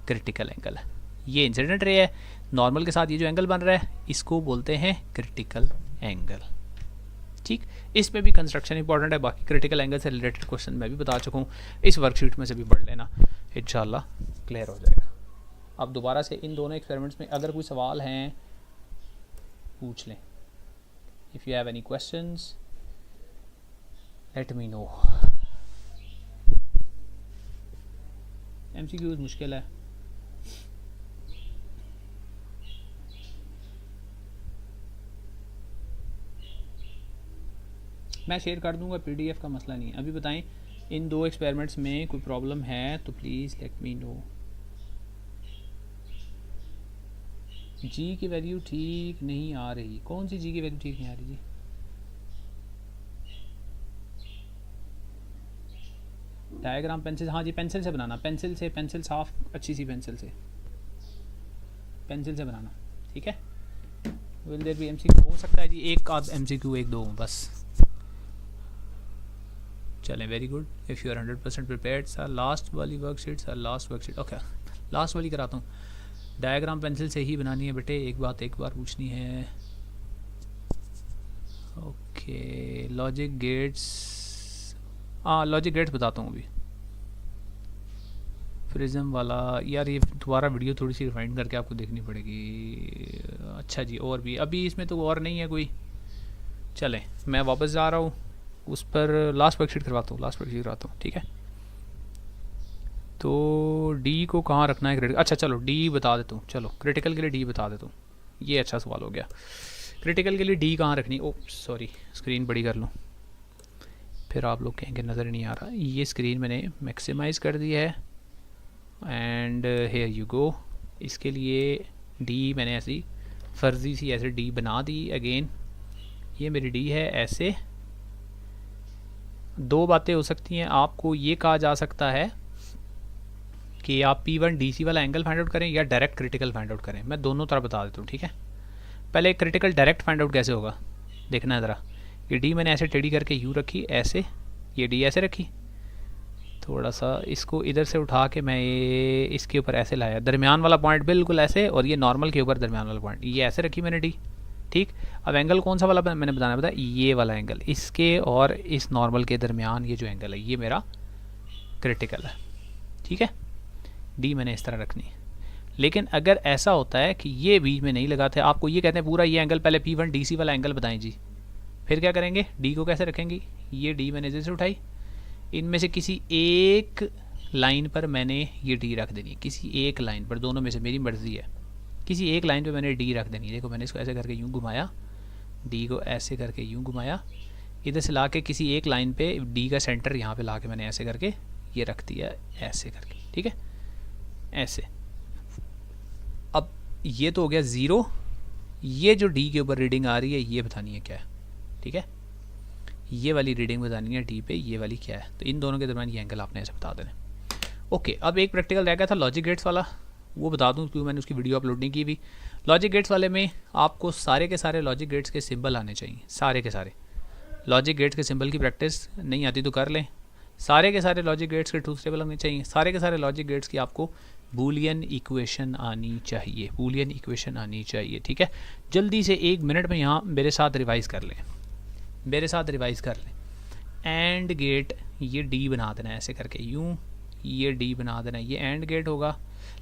क्रिटिकल एंगल है। ये इंसिडेंट रे है, नॉर्मल के साथ ये जो एंगल बन रहा है इसको बोलते हैं क्रिटिकल एंगल। ठीक, इस पे भी कंस्ट्रक्शन इंपॉर्टेंट है, बाकी क्रिटिकल एंगल से रिलेटेड क्वेश्चन मैं भी बता चुका हूँ, इस वर्कशीट में से भी पढ़ लेना, इंशाल्लाह क्लियर हो जाएगा। अब दोबारा से इन दोनों एक्सपेरिमेंट्स में अगर कोई सवाल हैं पूछ लें। If you have any questions let me know. MCQs मुश्किल है, मैं शेयर कर दूंगा, PDF का मसला नहीं है। अभी बताएं इन दो एक्सपेरिमेंट्स में कोई प्रॉब्लम है तो please let me know. G की वैल्यू ठीक नहीं आ रही, कौन सी G की वैल्यू ठीक नहीं आ रही जी? डायग्राम पेंसिल, हाँ जी पेंसिल से बनाना, पेंसिल से, पेंसिल साफ अच्छी सी पेंसिल से बनाना। ठीक है, विल देयर बी MCQ? हो सकता है जी एक आध MCQ, 1-2 बस। चलें, very good. If you are 100% prepared. Sir last वाली worksheet, sir last worksheet, okay last वाली कराता हूँ। डायग्राम पेंसिल से ही बनानी है बेटे, एक बार पूछनी है। ओके लॉजिक गेट्स, हाँ लॉजिक गेट्स बताता हूँ अभी। प्रिज्म वाला यार ये दोबारा वीडियो थोड़ी सी रिफाइंड करके आपको देखनी पड़ेगी। अच्छा जी, और भी अभी इसमें तो और नहीं है कोई। चलें मैं वापस जा रहा हूँ उस पर, लास्ट वर्कशीट करवाता हूँ, ठीक है। तो डी को कहाँ रखना है क्रिटिकल, अच्छा चलो डी बता देता हूँ, चलो क्रिटिकल के लिए डी बता देता हूँ। ये अच्छा सवाल हो गया, क्रिटिकल के लिए डी कहाँ रखनी। ओ सॉरी, स्क्रीन बड़ी कर लूँ, फिर आप लोग कहेंगे नज़र नहीं आ रहा। ये स्क्रीन मैंने मैक्सिमाइज़ कर दी है एंड हेयर यू गो। इसके लिए डी मैंने ऐसी फर्जी सी ऐसे डी बना दी। अगेन ये मेरी डी है ऐसे। दो बातें हो सकती हैं, आपको ये कहा जा सकता है कि आप P1 DC वाला एंगल फाइंड आउट करें या डायरेक्ट क्रिटिकल फाइंड आउट करें। मैं दोनों तरह बता देता हूँ, ठीक है। पहले क्रिटिकल डायरेक्ट फाइंड आउट कैसे होगा देखना है ज़रा। ये डी मैंने ऐसे टेढ़ी करके यू रखी ऐसे, ये डी ऐसे रखी, थोड़ा सा इसको इधर से उठा के मैं ये इसके ऊपर ऐसे लाया, दरमियान वाला पॉइंट बिल्कुल ऐसे, और ये नॉर्मल के ऊपर दरमियान वाला पॉइंट, ये ऐसे रखी मैंने डी, ठीक। अब एंगल कौन सा वाला मैंने बताया ये वाला एंगल, इसके और इस नॉर्मल के दरमियान ये जो एंगल है ये मेरा क्रिटिकल है, ठीक है। डी मैंने इस तरह रखनी है। लेकिन अगर ऐसा होता है कि ये बीच में नहीं लगाते, आपको ये कहते हैं पूरा ये एंगल पहले P1 DC वाला एंगल बताएं जी, फिर क्या करेंगे, डी को कैसे रखेंगे, ये डी मैंने जैसे उठाई, इनमें से किसी एक लाइन पर मैंने ये डी रख देनी है, किसी एक लाइन पर, दोनों में से मेरी मर्जी है, किसी एक लाइन पे मैंने डी रख देनी है। देखो मैंने इसको ऐसे करके यूँ घुमाया, डी को ऐसे करके यूँ घुमाया, इधर से ला के किसी एक लाइन पे डी का सेंटर यहाँ पे ला के मैंने ऐसे करके ये रख दिया ऐसे करके, ठीक है ऐसे। अब ये तो हो गया ज़ीरो, ये जो डी के ऊपर रीडिंग आ रही है ये बतानी है क्या है, ठीक है। ये वाली रीडिंग बतानी है डी पे, ये वाली क्या है, तो इन दोनों के दरमियान ये एंगल आपने ऐसे बता देना। ओके, अब एक प्रैक्टिकल रह गया था लॉजिक गेट्स वाला, वो बता दूं क्योंकि मैंने उसकी वीडियो अपलोड नहीं की भी। लॉजिक गेट्स वाले में आपको सारे के सारे लॉजिक गेट्स के सिंबल आने चाहिए, सारे के सारे लॉजिक गेट्स के सिंबल की प्रैक्टिस नहीं आती तो कर लें। सारे के सारे लॉजिक गेट्स के ट्रूथ टेबल होने चाहिए, सारे के सारे लॉजिक गेट्स की आपको बूलियन इक्वेशन आनी चाहिए, बूलियन इक्वेशन आनी चाहिए, ठीक है। जल्दी से 1 मिनट में यहाँ मेरे साथ रिवाइज़ कर लें, मेरे साथ रिवाइज़ कर लें। एंड गेट ये डी बना देना है ऐसे करके यूँ, ये डी बना देना है, ये एंड गेट होगा।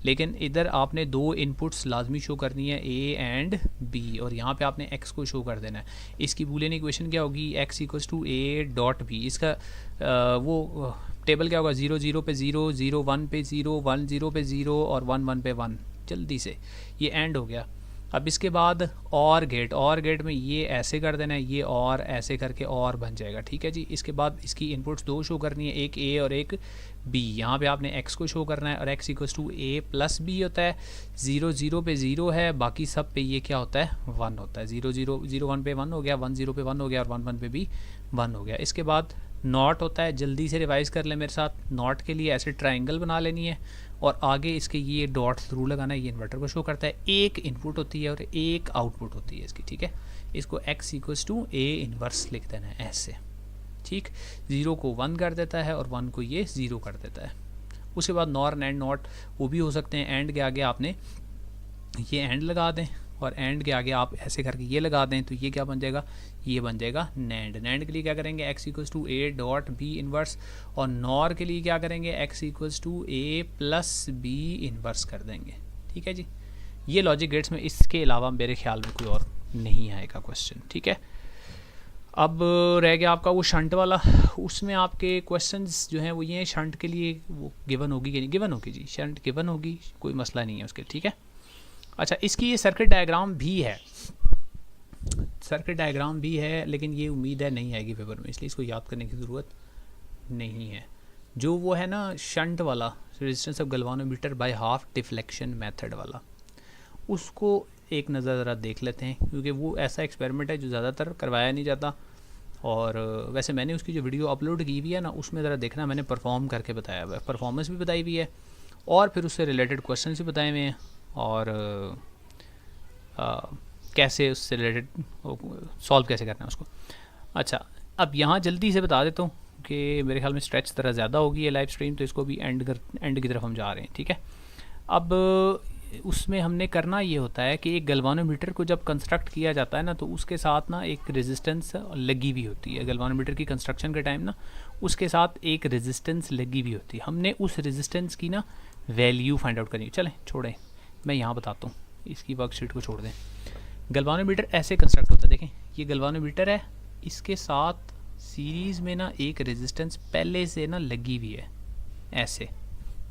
लेकिन इधर आपने दो इनपुट्स लाजमी शो करनी है, ए एंड बी, और यहाँ पे आपने एक्स को शो कर देना है। इसकी बूलियन इक्वेशन क्या होगी, x equals to A dot B. इसका वो टेबल क्या होगा, 0 0 पे 0, 0 1 पे 0, 1 0 पे 0 और 1 1 पे 1। जल्दी से ये एंड हो गया। अब इसके बाद और गेट में ये ऐसे कर देना है, ये और ऐसे करके और बन जाएगा, ठीक है जी। इसके बाद इसकी इनपुट्स दो शो करनी है, एक ए और एक बी। यहाँ पे आपने एक्स को शो करना है और x equals to A plus B होता है। 0 0 पे 0 है, बाकी सब पे ये क्या होता है 1 होता है। 0 0 0 1 पे 1 हो गया, 1 0 पे 1 हो गया और 1 1 पे भी 1 हो गया। इसके बाद नॉट होता है, जल्दी से रिवाइज़ कर लें मेरे साथ। नॉट के लिए ऐसे ट्राइंगल बना लेनी है और आगे इसके ये डॉट थ्रू लगाना है, ये इन्वर्टर को शो करता है। एक इनपुट होती है और एक आउटपुट होती है इसकी, ठीक है। इसको x equals to A inverse लिख देना है ऐसे, ठीक। 0 को 1 कर देता है और 1 को ये 0 कर देता है। उसके बाद नॉर एंड नॉट वो भी हो सकते हैं। एंड के आगे आपने ये एंड लगा दें और एंड के आगे आप ऐसे करके ये लगा दें, तो ये क्या बन जाएगा, ये बन जाएगा नैंड। नैंड के लिए क्या करेंगे, x equals to A dot B inverse, और नॉर के लिए क्या करेंगे, x equals to A plus B inverse कर देंगे, ठीक है जी। ये लॉजिक गेट्स में, इसके अलावा मेरे ख्याल में कोई और नहीं आएगा क्वेश्चन, ठीक है। अब रह गया आपका वो शंट वाला, उसमें आपके क्वेश्चंस जो हैं वो ये शंट के लिए वो गिवन होगी कि नहीं, गिवन होगी जी, शंट गिवन होगी, कोई मसला नहीं है उसके, ठीक है। अच्छा, इसकी ये सर्किट डायग्राम भी है, सर्किट डायग्राम भी है, लेकिन ये उम्मीद है नहीं आएगी पेपर में, इसलिए इसको याद करने की ज़रूरत नहीं है। जो वो है ना शंट वाला, resistance of galvanometer by half deflection method वाला, उसको एक नज़र ज़रा देख लेते हैं, क्योंकि वो ऐसा एक्सपेरिमेंट है जो ज़्यादातर करवाया नहीं जाता। और वैसे मैंने उसकी जो वीडियो अपलोड की हुई है ना, उसमें ज़रा देखना, मैंने परफॉर्म करके बताया हुआ है, परफॉर्मेंस भी बताई हुई है और फिर उससे रिलेटेड क्वेश्चन भी बताए हुए हैं और कैसे उससे रिलेटेड सॉल्व कैसे करना है उसको। अच्छा, अब यहाँ जल्दी से बता देता हूँ कि मेरे ख्याल में स्ट्रेच तरह ज़्यादा होगी ये लाइव स्ट्रीम, तो इसको भी एंड की तरफ हम जा रहे हैं, ठीक है। अब उसमें हमने करना ये होता है कि एक गैल्वानोमीटर को जब कंस्ट्रक्ट किया जाता है ना, तो उसके साथ ना एक रेजिस्टेंस लगी हुई होती है। गैल्वानोमीटर की कंस्ट्रक्शन के टाइम ना उसके साथ एक रेजिस्टेंस लगी हुई होती है। हमने उस रेजिस्टेंस की ना वैल्यू फाइंड आउट करनी है। चलें छोड़ें, मैं यहाँ बताता हूँ, इसकी वर्कशीट को छोड़ दें। गैल्वानोमीटर ऐसे कंस्ट्रक्ट होता है, देखें ये गैल्वानोमीटर है, इसके साथ सीरीज़ में ना एक रेजिस्टेंस पहले से ना लगी हुई है, ऐसे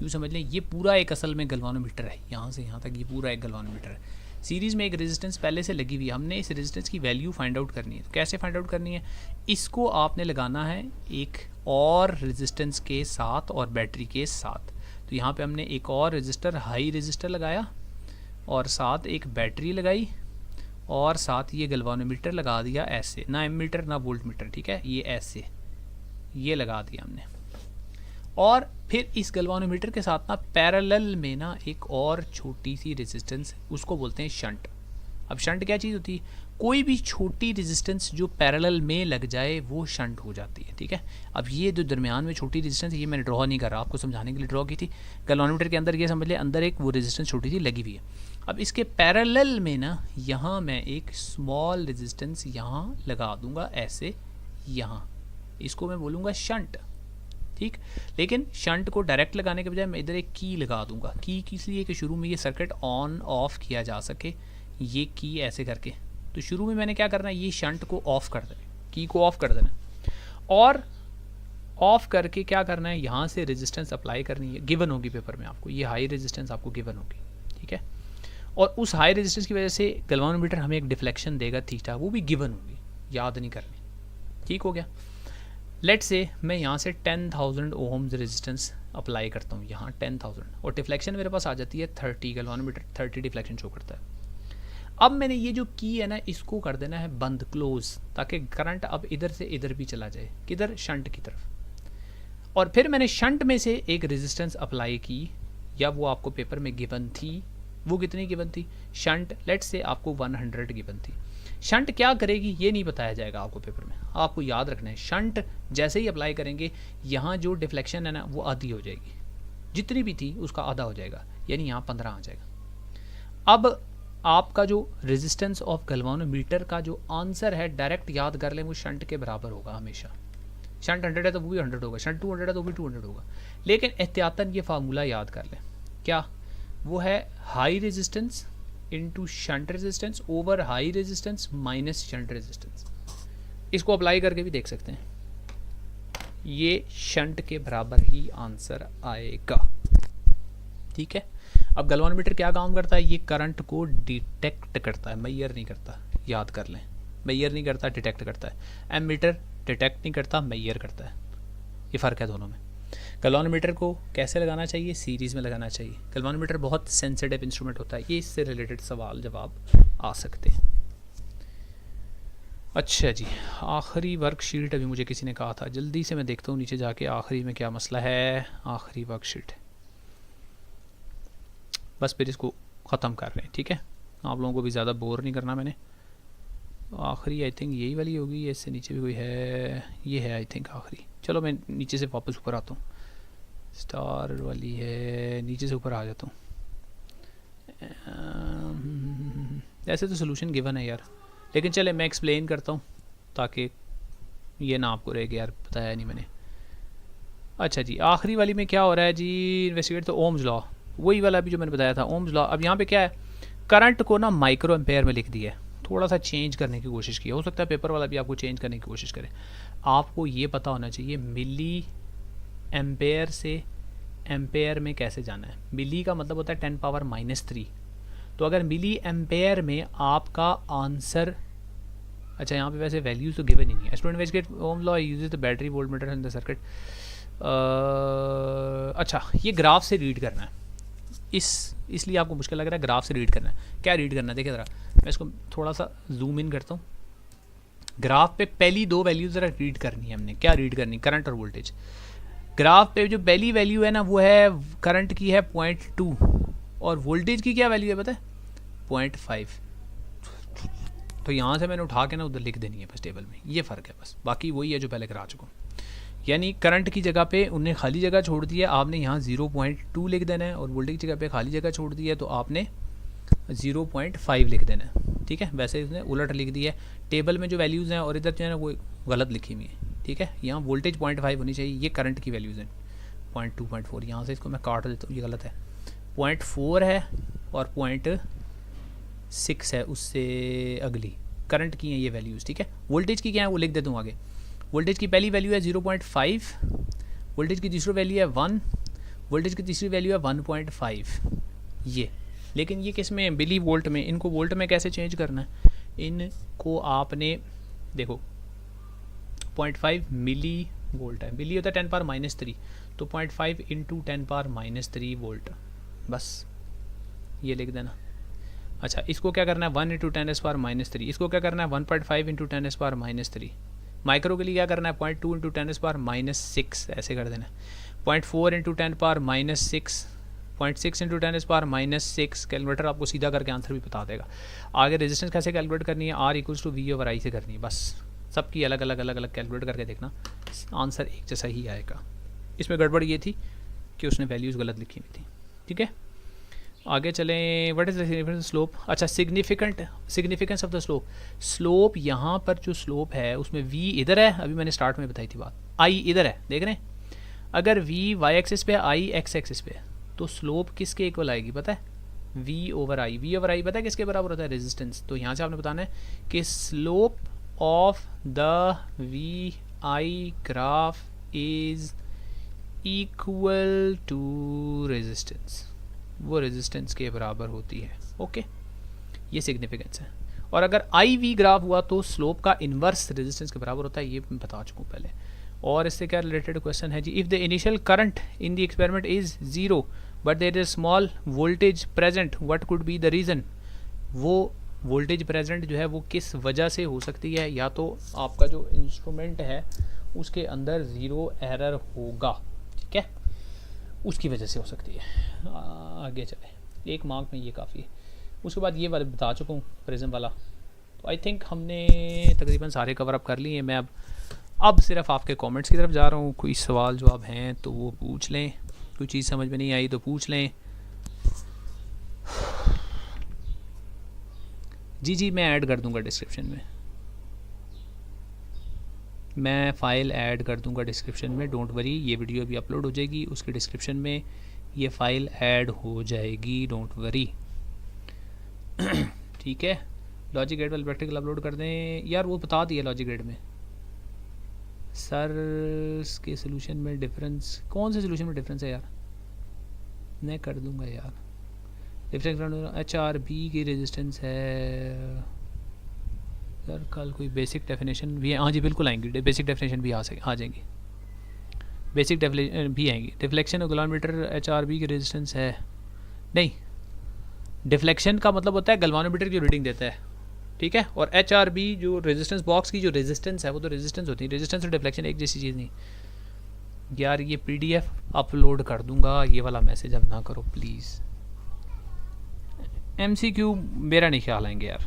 यूँ समझ लें। ये पूरा एक असल में गैल्वानोमीटर है, यहाँ से यहाँ तक ये पूरा एक गैल्वानोमीटर है। सीरीज़ में एक रेजिस्टेंस पहले से लगी हुई है, हमने इस रेजिस्टेंस की वैल्यू फाइंड आउट करनी है। तो कैसे फाइंड आउट करनी है, इसको आपने लगाना है एक और रेजिस्टेंस के साथ और बैटरी के साथ। तो यहाँ पे हमने एक और रेजिस्टर, हाई रेजिस्टर लगाया और साथ एक बैटरी लगाई और साथ ये गैल्वानोमीटर लगा दिया ऐसे, ना एमीटर ना वोल्ट मीटर, ठीक है, ये ऐसे ये लगा दिया हमने। और फिर इस गैल्वानोमीटर के साथ ना पैरेलल में ना एक और छोटी सी रेजिस्टेंस, उसको बोलते हैं शंट। अब शंट क्या चीज़ होती है, कोई भी छोटी रेजिस्टेंस जो पैरेलल में लग जाए वो शंट हो जाती है, ठीक है। अब ये जो दरमियान में छोटी रेजिस्टेंस है, ये मैंने ड्रॉ नहीं कर रहा, आपको समझाने के लिए ड्रॉ की थी। गैल्वानोमीटर के अंदर ये समझ ले, अंदर एक वो रेजिस्टेंस छोटी सी लगी हुई है। अब इसके पैरेलल में ना यहाँ मैं एक स्मॉल रेजिस्टेंस यहाँ लगा दूंगा ऐसे, यहाँ इसको मैं बोलूँगा शंट, ठीक। लेकिन शंट को डायरेक्ट लगाने के बजाय मैं इधर एक की लगा दूंगा। की किस लिए कि शुरू में ये सर्किट ऑन ऑफ किया जा सके, ये की ऐसे करके। तो शुरू में मैंने क्या करना है, ये शंट को ऑफ कर देना, की को ऑफ कर देना, और ऑफ करके क्या करना है, यहाँ से रेजिस्टेंस अप्लाई करनी है। गिवन होगी पेपर में आपको, ये हाई रेजिस्टेंस आपको गिवन होगी, ठीक है। और उस हाई रेजिस्टेंस की वजह से गैल्वानोमीटर हमें एक डिफ्लेक्शन देगा थीटा, वो भी गिवन होगी, याद नहीं करनी, ठीक हो गया। लेट से मैं यहाँ से 10,000 ओम्स रेजिस्टेंस अप्लाई करता हूँ, यहाँ 10,000, और डिफ्लेक्शन मेरे पास आ जाती है 30, गैल्वानोमीटर 30 डिफ्लेक्शन शो करता है। अब मैंने ये जो की है ना, इसको कर देना है बंद, क्लोज, ताकि करंट अब इधर से इधर भी चला जाए, किधर, शंट की तरफ। और फिर मैंने शंट में से एक रेजिस्टेंस अप्लाई की, या वो आपको पेपर में गिवन थी, वो कितनी गिवन थी, शंट लेट से आपको 100 गिवन थी। शंट क्या करेगी ये नहीं बताया जाएगा आपको पेपर में, आपको याद रखना है शंट जैसे ही अप्लाई करेंगे, यहाँ जो डिफ्लेक्शन है ना वो आधी हो जाएगी, जितनी भी थी उसका आधा हो जाएगा, यानी यहाँ 15 आ जाएगा। अब आपका जो रेजिस्टेंस ऑफ गैल्वानोमीटर का जो आंसर है, डायरेक्ट याद कर लें, वो शंट के बराबर होगा हमेशा। शंट 100 है तो वो भी 100 होगा, शंट 200 है तो वो भी 200 होगा। लेकिन एहतियातन ये फार्मूला याद कर लें, क्या वो है, high resistance into shunt resistance over high resistance minus shunt resistance. इसको अप्लाई करके भी देख सकते हैं, ये शंट के बराबर ही आंसर आएगा, ठीक है। अब गैल्वानोमीटर क्या काम करता है, ये करंट को डिटेक्ट करता है, मेजर नहीं करता, याद कर लें, मेजर नहीं करता, डिटेक्ट करता है। एमीटर डिटेक्ट नहीं करता, मेजर करता है, ये फ़र्क है दोनों में। गैल्वानोमीटर को कैसे लगाना चाहिए, सीरीज़ में लगाना चाहिए। गैल्वानोमीटर बहुत सेंसिटिव इंस्ट्रूमेंट होता है, ये इससे रिलेटेड सवाल जवाब आ सकते हैं। अच्छा जी, आखिरी वर्कशीट अभी मुझे किसी ने कहा था, जल्दी से मैं देखता हूँ नीचे जाके आखिरी में क्या मसला है। आखिरी वर्कशीट, बस फिर इसको ख़त्म कर रहे हैं, ठीक है, आप लोगों को भी ज़्यादा बोर नहीं करना मैंने। आखिरी आई थिंक यही वाली होगी, या इससे नीचे भी कोई है, ये है आई थिंक आखिरी। चलो मैं नीचे से वापस ऊपर आता हूँ, स्टार वाली है, नीचे से ऊपर आ जाता हूँ। ऐसे तो सोल्यूशन गिवन है यार, लेकिन चले मैं एक्सप्लेन करता हूँ ताकि ये ना आपको रहे कि यार बताया नहीं मैंने। अच्छा जी, आखिरी वाली में क्या हो रहा है जी, इन्वेस्टिगेट तो ओम्स लॉ, वही वाला भी जो मैंने बताया था, ओम्स लॉ। अब यहाँ पे क्या है, करंट को ना माइक्रो एम्पेयर में लिख दिया है, थोड़ा सा चेंज करने की कोशिश की, हो सकता है पेपर वाला भी आपको चेंज करने की कोशिश करे। आपको ये पता होना चाहिए मिली एम्पेयर से एम्पेयर में कैसे जाना है। मिली का मतलब होता है 10⁻³ तो अगर मिली एम्पेयर में आपका आंसर, अच्छा यहाँ पे वैसे वैल्यूज तो गिवन ही नहीं है। Student investigate Ohm law uses the battery voltmeter in the circuit. अच्छा ये ग्राफ से रीड करना है, इसलिए आपको मुश्किल लग रहा है, ग्राफ से रीड करना है। क्या रीड करना है देखिए ज़रा, मैं इसको थोड़ा सा जूम इन करता हूँ। ग्राफ पे पहली दो वैल्यूज ज़रा रीड करनी है हमने। क्या रीड करनी, करंट और वोल्टेज। ग्राफ पे जो पहली वैल्यू है ना वो है करंट की है 0.2 और वोल्टेज की क्या वैल्यू है पता है 0.5। तो यहाँ से मैंने उठा के ना उधर लिख देनी है बस टेबल में, ये फ़र्क है बस, बाकी वही है जो पहले करा चुका हूँ। यानी करंट की जगह पे उन्हें खाली जगह छोड़ दी है, आपने यहाँ 0.2 लिख देना है, और वोल्टेज की जगह पे खाली जगह छोड़ दी है तो आपने 0.5 लिख देना है। ठीक है, वैसे इसने उलट लिख दी है टेबल में जो वैल्यूज़ हैं, और इधर जो है ना वो गलत लिखी हुई है। ठीक है, यहाँ वोल्टेज 0.5 होनी चाहिए, ये करंट की वैल्यूज़ हैं 0.2 0.4, यहाँ से इसको मैं काट देता हूँ, ये गलत है, 0.4 है और 0.6 है उससे अगली करंट की हैं ये वैल्यूज़। ठीक है, वोल्टेज की क्या है वो लिख देता हूँ आगे। वोल्टेज की पहली वैल्यू है 0.5, वोल्टेज की दूसरी वैल्यू है 1, वोल्टेज की तीसरी वैल्यू है 1.5 ये। लेकिन ये किस में, मिली वोल्ट में। इनको वोल्ट में कैसे चेंज करना है, इनको आपने देखो 0.5 मिली वोल्ट है, मिली होता है 10 पावर -3, तो 0.5 इंटू 10 पावर -3 वोल्ट, बस ये लिख देना। अच्छा, इसको क्या करना है 1 इंटू 10 पावर -3, इसको क्या करना है 1.5 इंटू 10 पावर -3। माइक्रो के लिए क्या करना है 0.2 इंटू 10 पावर -6 ऐसे कर देना है। 0.4 into 10 power -6, 0.6 into 10 power -6। Calculator आपको सीधा करके आंसर भी बता देगा। आगे रेजिस्टेंस कैसे कैलकुलेट करनी है, R equals to V over I से करनी है, बस सबकी अलग अलग कैलकुलेट करके देखना, आंसर एक जैसा ही आएगा। इसमें गड़बड़ ये थी कि उसने वैल्यूज़ गलत लिखी हुई थी। ठीक है, आगे चलें। What is the significance slope. अच्छा, significance of the slope. Slope यहाँ पर जो स्लोप है उसमें V इधर है, अभी मैंने स्टार्ट में बताई थी बात, I इधर है, देख रहे हैं। अगर V y एक्सिस पे, I x एक्सिस पे, तो स्लोप किसके इक्वल आएगी पता है, V over I। V over I पता है किसके बराबर होता है, रेजिस्टेंस। तो यहाँ से आपने बताना है कि slope of the VI graph is equal to resistance, वो रेजिस्टेंस के बराबर होती है। ओके, ये सिग्निफिकेंस है। और अगर IV ग्राफ हुआ तो स्लोप का इन्वर्स रेजिस्टेंस के बराबर होता है, ये मैं बता चुका हूँ पहले। और इससे क्या रिलेटेड क्वेश्चन है जी, if the initial current in the experiment is 0 but there is small voltage present, what could be the reason. वो वोल्टेज प्रेजेंट जो है वो किस वजह से हो सकती है, या तो आपका जो इंस्ट्रूमेंट है उसके अंदर 0 एरर होगा, ठीक है, उसकी वजह से हो सकती है। आगे चले, 1 मार्क में ये काफ़ी है। उसके बाद ये वाला बता चुका हूँ प्रिज्म वाला, तो आई थिंक हमने तकरीबन सारे कवर अप कर लिए हैं। मैं अब सिर्फ आपके कमेंट्स की तरफ जा रहा हूँ। कोई सवाल जवाब हैं तो वो पूछ लें, कोई चीज़ समझ में नहीं आई तो पूछ लें। जी मैं ऐड कर दूंगा डिस्क्रिप्शन में, मैं फ़ाइल ऐड कर दूंगा डिस्क्रिप्शन में, डोंट वरी। ये वीडियो भी अपलोड हो जाएगी, उसके डिस्क्रिप्शन में ये फ़ाइल ऐड हो जाएगी, डोंट वरी। ठीक है, लॉजिक गेट वाले प्रैक्टिकल अपलोड कर दें यार, वो बता दिया लॉजिक गेट में सर के सोल्यूशन में डिफरेंस, कौन से सोल्यूशन में डिफरेंस है यार, मैं कर दूंगा यार। डिफरेंस HRB की रेजिस्टेंस है यार, कल कोई बेसिक डेफिनेशन भी है, हाँ जी बिल्कुल आएंगी, बेसिक डेफिनेशन भी आ जाएंगी, बेसिक डेफिनेशन भी आएंगी। डिफ्लेक्शन और गैल्वानोमीटर HRB की रेजिस्टेंस है नहीं, डिफ्लेक्शन का मतलब होता है गैल्वानोमीटर की रीडिंग देता है, ठीक है, और HRB जो रेजिस्टेंस बॉक्स की जो रेजिस्टेंस है वो तो रेजिस्टेंस होती है, रेजिस्टेंस और डिफ्लेक्शन एक जैसी चीज़ नहीं यार। ये PDF अपलोड कर दूंगा, ये वाला मैसेज अब ना करो प्लीज़। MCQ मेरा नहीं ख्याल आएंगे यार,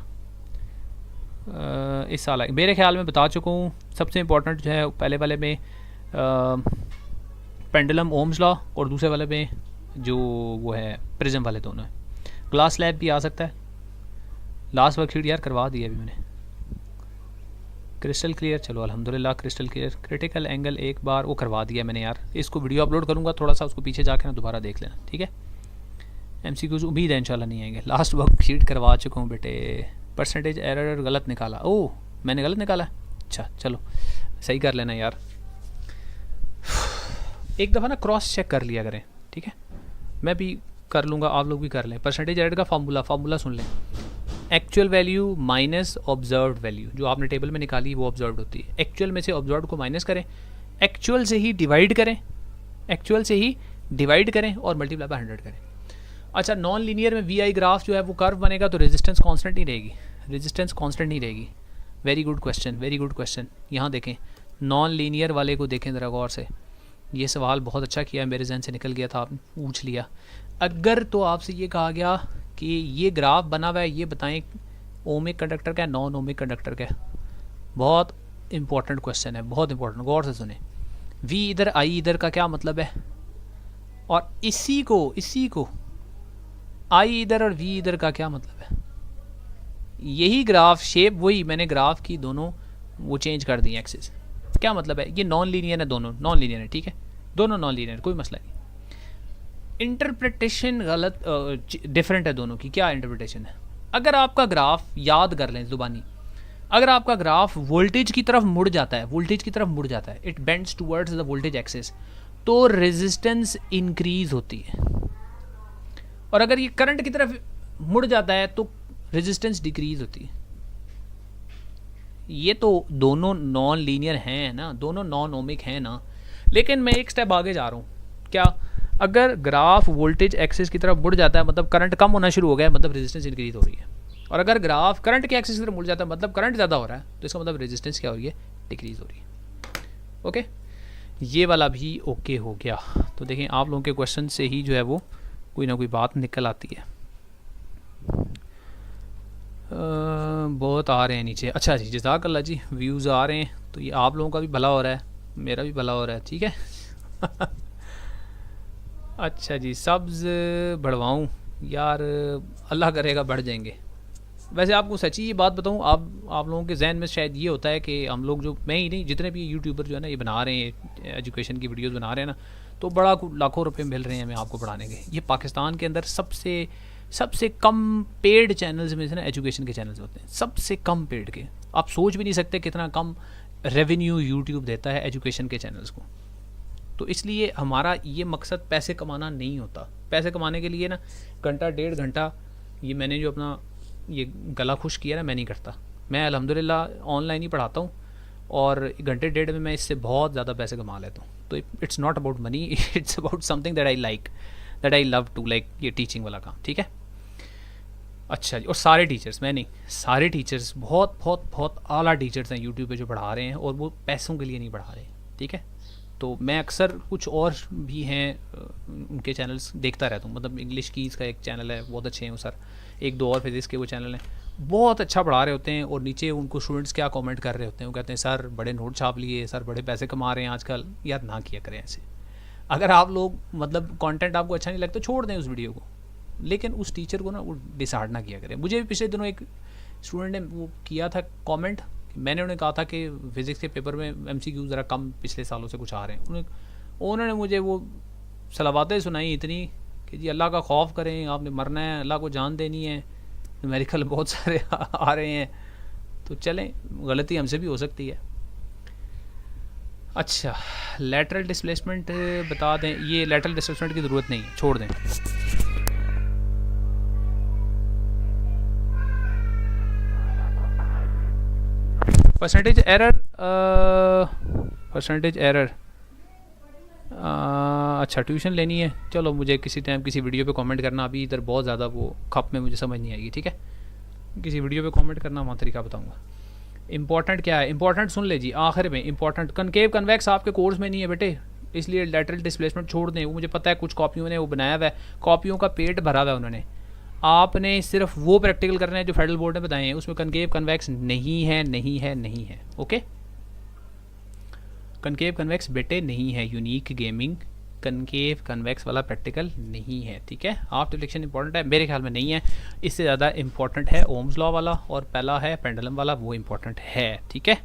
इस साल आएंगे मेरे ख्याल में, बता चुका हूँ। सबसे इम्पोर्टेंट जो है पहले वाले में पेंडुलम ओम्स लॉ, और दूसरे वाले में जो वो है प्रिज्म वाले दोनों है। क्लास लैब भी आ सकता है, लास्ट वर्कशीट यार करवा दी है अभी मैंने। क्रिस्टल क्लियर, चलो अल्हम्दुलिल्लाह क्रिस्टल क्लियर। क्रिटिकल एंगल एक बार वो करवा दिया मैंने यार, इसको वीडियो अपलोड करूँगा, थोड़ा सा उसको पीछे जाकर ना दोबारा देख लेना, ठीक है। MCQs उम्मीद है इंशाल्लाह नहीं आएंगे, लास्ट वर्कशीट करवा चुका हूँ बेटे। परसेंटेज एरर गलत निकाला, ओह मैंने गलत निकाला, अच्छा चलो सही कर लेना यार, एक दफ़ा ना क्रॉस चेक कर लिया करें, ठीक है। मैं भी कर लूँगा, आप लोग भी कर लें। परसेंटेज एरर का फार्मूला सुन लें, actual value minus observed value, जो आपने टेबल में निकाली वो ऑब्जर्व्ड होती है। एक्चुअल में से ऑब्जर्व्ड को माइनस करें, एक्चुअल से ही डिवाइड करें, एक्चुअल से ही डिवाइड करें और मल्टीप्लाई बाय 100 करें। अच्छा, नॉन लीनियर में VI ग्राफ जो है वो कर्व बनेगा तो रेजिस्टेंस कांस्टेंट नहीं रहेगी, रेजिस्टेंस कांस्टेंट नहीं रहेगी। Very good question, very good question. यहाँ देखें नॉन लीनियर वाले को देखें ज़रा गौर से, ये सवाल बहुत अच्छा किया, मेरे जहन से निकल गया था, आपने पूछ लिया। अगर तो आपसे ये कहा गया कि ये ग्राफ बना हुआ है, ये बताएं ओमिक कंडक्टर का है नॉन ओमिक कंडक्टर का है, बहुत इंपॉर्टेंट क्वेश्चन है, बहुत इंपॉर्टेंट, गौर से सुने। वी इधर आई इधर का क्या मतलब है, और इसी को आई इधर और वी इधर का क्या मतलब है। यही ग्राफ शेप वही मैंने ग्राफ की दोनों वो चेंज कर दी एक्सिस। क्या मतलब है, ये नॉन लीनियर है, दोनों नॉन लीनियर है, ठीक है, दोनों नॉन लीनियर, कोई मसला नहीं। इंटरप्रिटेशन गलत डिफरेंट है दोनों की। क्या इंटरप्रिटेशन है, अगर आपका ग्राफ याद कर लें ज़ुबानी, अगर आपका ग्राफ वोल्टेज की तरफ मुड़ जाता है, वोल्टेज की तरफ मुड़ जाता है, it bends towards the voltage axis, तो रेजिस्टेंस इंक्रीज होती है। और अगर ये करंट की तरफ मुड़ जाता है तो रेजिस्टेंस डिक्रीज होती है। ये तो दोनों नॉन लीनियर हैं ना, दोनों नॉन ओमिक हैं ना। लेकिन मैं एक स्टेप आगे जा रहा हूँ। क्या, अगर ग्राफ वोल्टेज एक्सिस की तरफ मुड़ जाता है मतलब करंट कम होना शुरू हो गया है, मतलब रेजिस्टेंस इंक्रीज हो रही है। और अगर ग्राफ करंट के एक्सिस की तरफ मुड़ जाता है मतलब करंट ज़्यादा हो रहा है, तो इसका मतलब रेजिस्टेंस क्या हो रही है, डिक्रीज हो रही है। ओके, ये वाला भी ओके हो गया। तो देखें आप लोगों के क्वेश्चन से ही जो है वो कोई ना कोई बात निकल आती है। बहुत आ रहे हैं नीचे। अच्छा जी, जज़ाकल्लाह जी, व्यूज़ आ रहे हैं, तो ये आप लोगों का भी भला हो रहा है, मेरा भी भला हो रहा है, ठीक है। अच्छा जी, सब्ज़ बढ़वाऊँ यार, अल्लाह करेगा बढ़ जाएंगे। वैसे आपको सच्ची ये बात बताऊँ, आप लोगों के जहन में शायद ये होता है कि हम लोग जो, मैं ही नहीं, जितने भी यूट्यूबर जो है ना ये बना रहे हैं, एजुकेशन की वीडियोस बना रहे हैं ना, तो बड़ा लाखों रुपए मिल रहे हैं हमें आपको पढ़ाने के। ये पाकिस्तान के अंदर सबसे कम पेड चैनल्स में से ना एजुकेशन के चैनल्स होते हैं, सबसे कम पेड के। आप सोच भी नहीं सकते कितना कम रेवेन्यू यूट्यूब देता है एजुकेशन के चैनल्स को। तो इसलिए हमारा ये मकसद पैसे कमाना नहीं होता। पैसे कमाने के लिए ना घंटा डेढ़ घंटा ये मैंने जो अपना ये गला खुश किया ना, मैं नहीं करता। मैं अल्हम्दुलिल्लाह ऑनलाइन ही पढ़ाता हूँ और घंटे डेढ़ में मैं इससे बहुत ज़्यादा पैसे कमा लेता हूँ। तो it's not about money, it's about something that I like, that I love to like, ये टीचिंग वाला काम, ठीक है। अच्छा जी, और सारे टीचर्स, मैं नहीं, सारे टीचर्स बहुत बहुत बहुत आला टीचर्स हैं यूट्यूब पे जो पढ़ा रहे हैं, और वो पैसों के लिए नहीं पढ़ा रहे, ठीक है। तो मैं अक्सर कुछ और भी हैं उनके चैनल्स देखता रहता हूँ। मतलब इंग्लिश की इसका एक चैनल है, बहुत अच्छे हैं वो सर, एक दो और फिजिक्स के वो चैनल हैं, बहुत अच्छा पढ़ा रहे होते हैं। और नीचे उनको स्टूडेंट्स क्या कमेंट कर रहे होते हैं, वो कहते हैं सर बड़े नोट छाप लिए, सर बड़े पैसे कमा रहे हैं आजकल। यार ना किया करें ऐसे। अगर आप लोग मतलब कंटेंट आपको अच्छा नहीं लगता तो छोड़ दें उस वीडियो को, लेकिन उस टीचर को ना वो डिसहार्ड ना किया करें। मुझे भी पिछले दिनों एक स्टूडेंट ने वो किया था कमेंट, मैंने उन्हें कहा था कि फिज़िक्स के पेपर में MCQ ज़रा कम पिछले सालों से कुछ आ रहे हैं। उन्होंने मुझे वो सलावातें सुनाई इतनी कि जी अल्लाह का खौफ करें, आपने मरना है, अल्लाह को जान देनी है, न्यूमेरिकल बहुत सारे आ रहे हैं। तो चलें, गलती हमसे भी हो सकती है। अच्छा, लैटरल डिस्प्लेसमेंट बता दें। ये लैटरल डिस्प्लेसमेंट की ज़रूरत नहीं है, छोड़ दें। परसेंटेज एरर, अच्छा ट्यूशन लेनी है, चलो मुझे किसी टाइम किसी वीडियो पे कमेंट करना। अभी इधर बहुत ज़्यादा वो खप में मुझे समझ नहीं आएगी, ठीक है। किसी वीडियो पे कमेंट करना, वहाँ तरीका बताऊँगा। इंपॉर्टेंट क्या है, इंपॉर्टेंट सुन ले जी आखिर में। इंपॉर्टेंट कनकेव कन्वेक्स आपके कोर्स में नहीं है बेटे, इसलिए लैटरल डिस्प्लेसमेंट छोड़ दें। वो मुझे पता है कुछ कॉपियों ने वो बनाया हुआ है, कॉपियों का पेट भरा हुआ है उन्होंने। आपने सिर्फ वो प्रैक्टिकल करना है जो फेडरल बोर्ड ने बताए हैं, उसमें कनकेव कन्वेक्स नहीं है, नहीं है, नहीं है। ओके, कनकेव कन्वेक्स बेटे नहीं है। यूनिक गेमिंग कनकेव कन्वेक्स वाला प्रैक्टिकल नहीं है, ठीक है। हाफ डिफ्लेक्शन इंपॉर्टेंट है, मेरे ख्याल में नहीं है। इससे ज़्यादा इंपॉर्टेंट है ओम्स लॉ वाला, और पहला है पेंडुलम वाला, वो इंपॉर्टेंट है, ठीक है।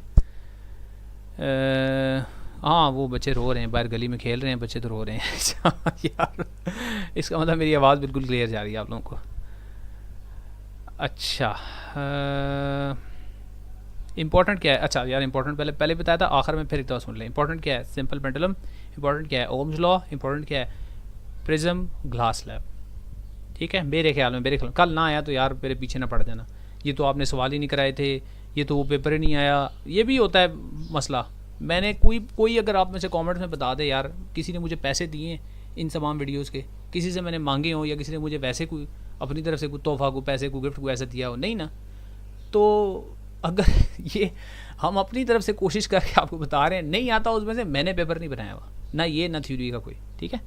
हाँ, वो बच्चे रो रहे हैं, बाहर गली में खेल रहे हैं बच्चे, तो रो रहे हैं। यार इसका मतलब मेरी आवाज़ बिल्कुल क्लियर जा रही है आप लोगों को। अच्छा, इंपॉर्टेंट क्या है। अच्छा यार, इंपॉर्टेंट पहले बताया था, आखिर में फिर एक बार सुन लें। इंपॉर्टेंट क्या है, सिंपल पेंडुलम। इंपॉर्टेंट क्या है, ओम्स लॉ। इंपॉर्टेंट क्या है, प्रिज्म ग्लास स्लैब, ठीक है। मेरे ख्याल में कल ना आया तो यार मेरे पीछे ना पड़ जाना, ये तो आपने सवाल ही नहीं कराए थे, ये तो वो पेपर ही नहीं आया, ये भी होता है मसला। मैंने कोई अगर आप में से कॉमेंट्स में बता दे यार, किसी ने मुझे पैसे दिए इन तमाम वीडियोज़ के, किसी से मैंने मांगे हों, या किसी ने मुझे वैसे कोई अपनी तरफ से कोई तोहफा को पैसे को गिफ्ट को ऐसा दिया हो, नहीं ना। तो अगर ये हम अपनी तरफ से कोशिश करके आपको बता रहे हैं, नहीं आता उसमें से, मैंने पेपर नहीं बनाया हुआ, ना ये ना थ्योरी का कोई, ठीक है।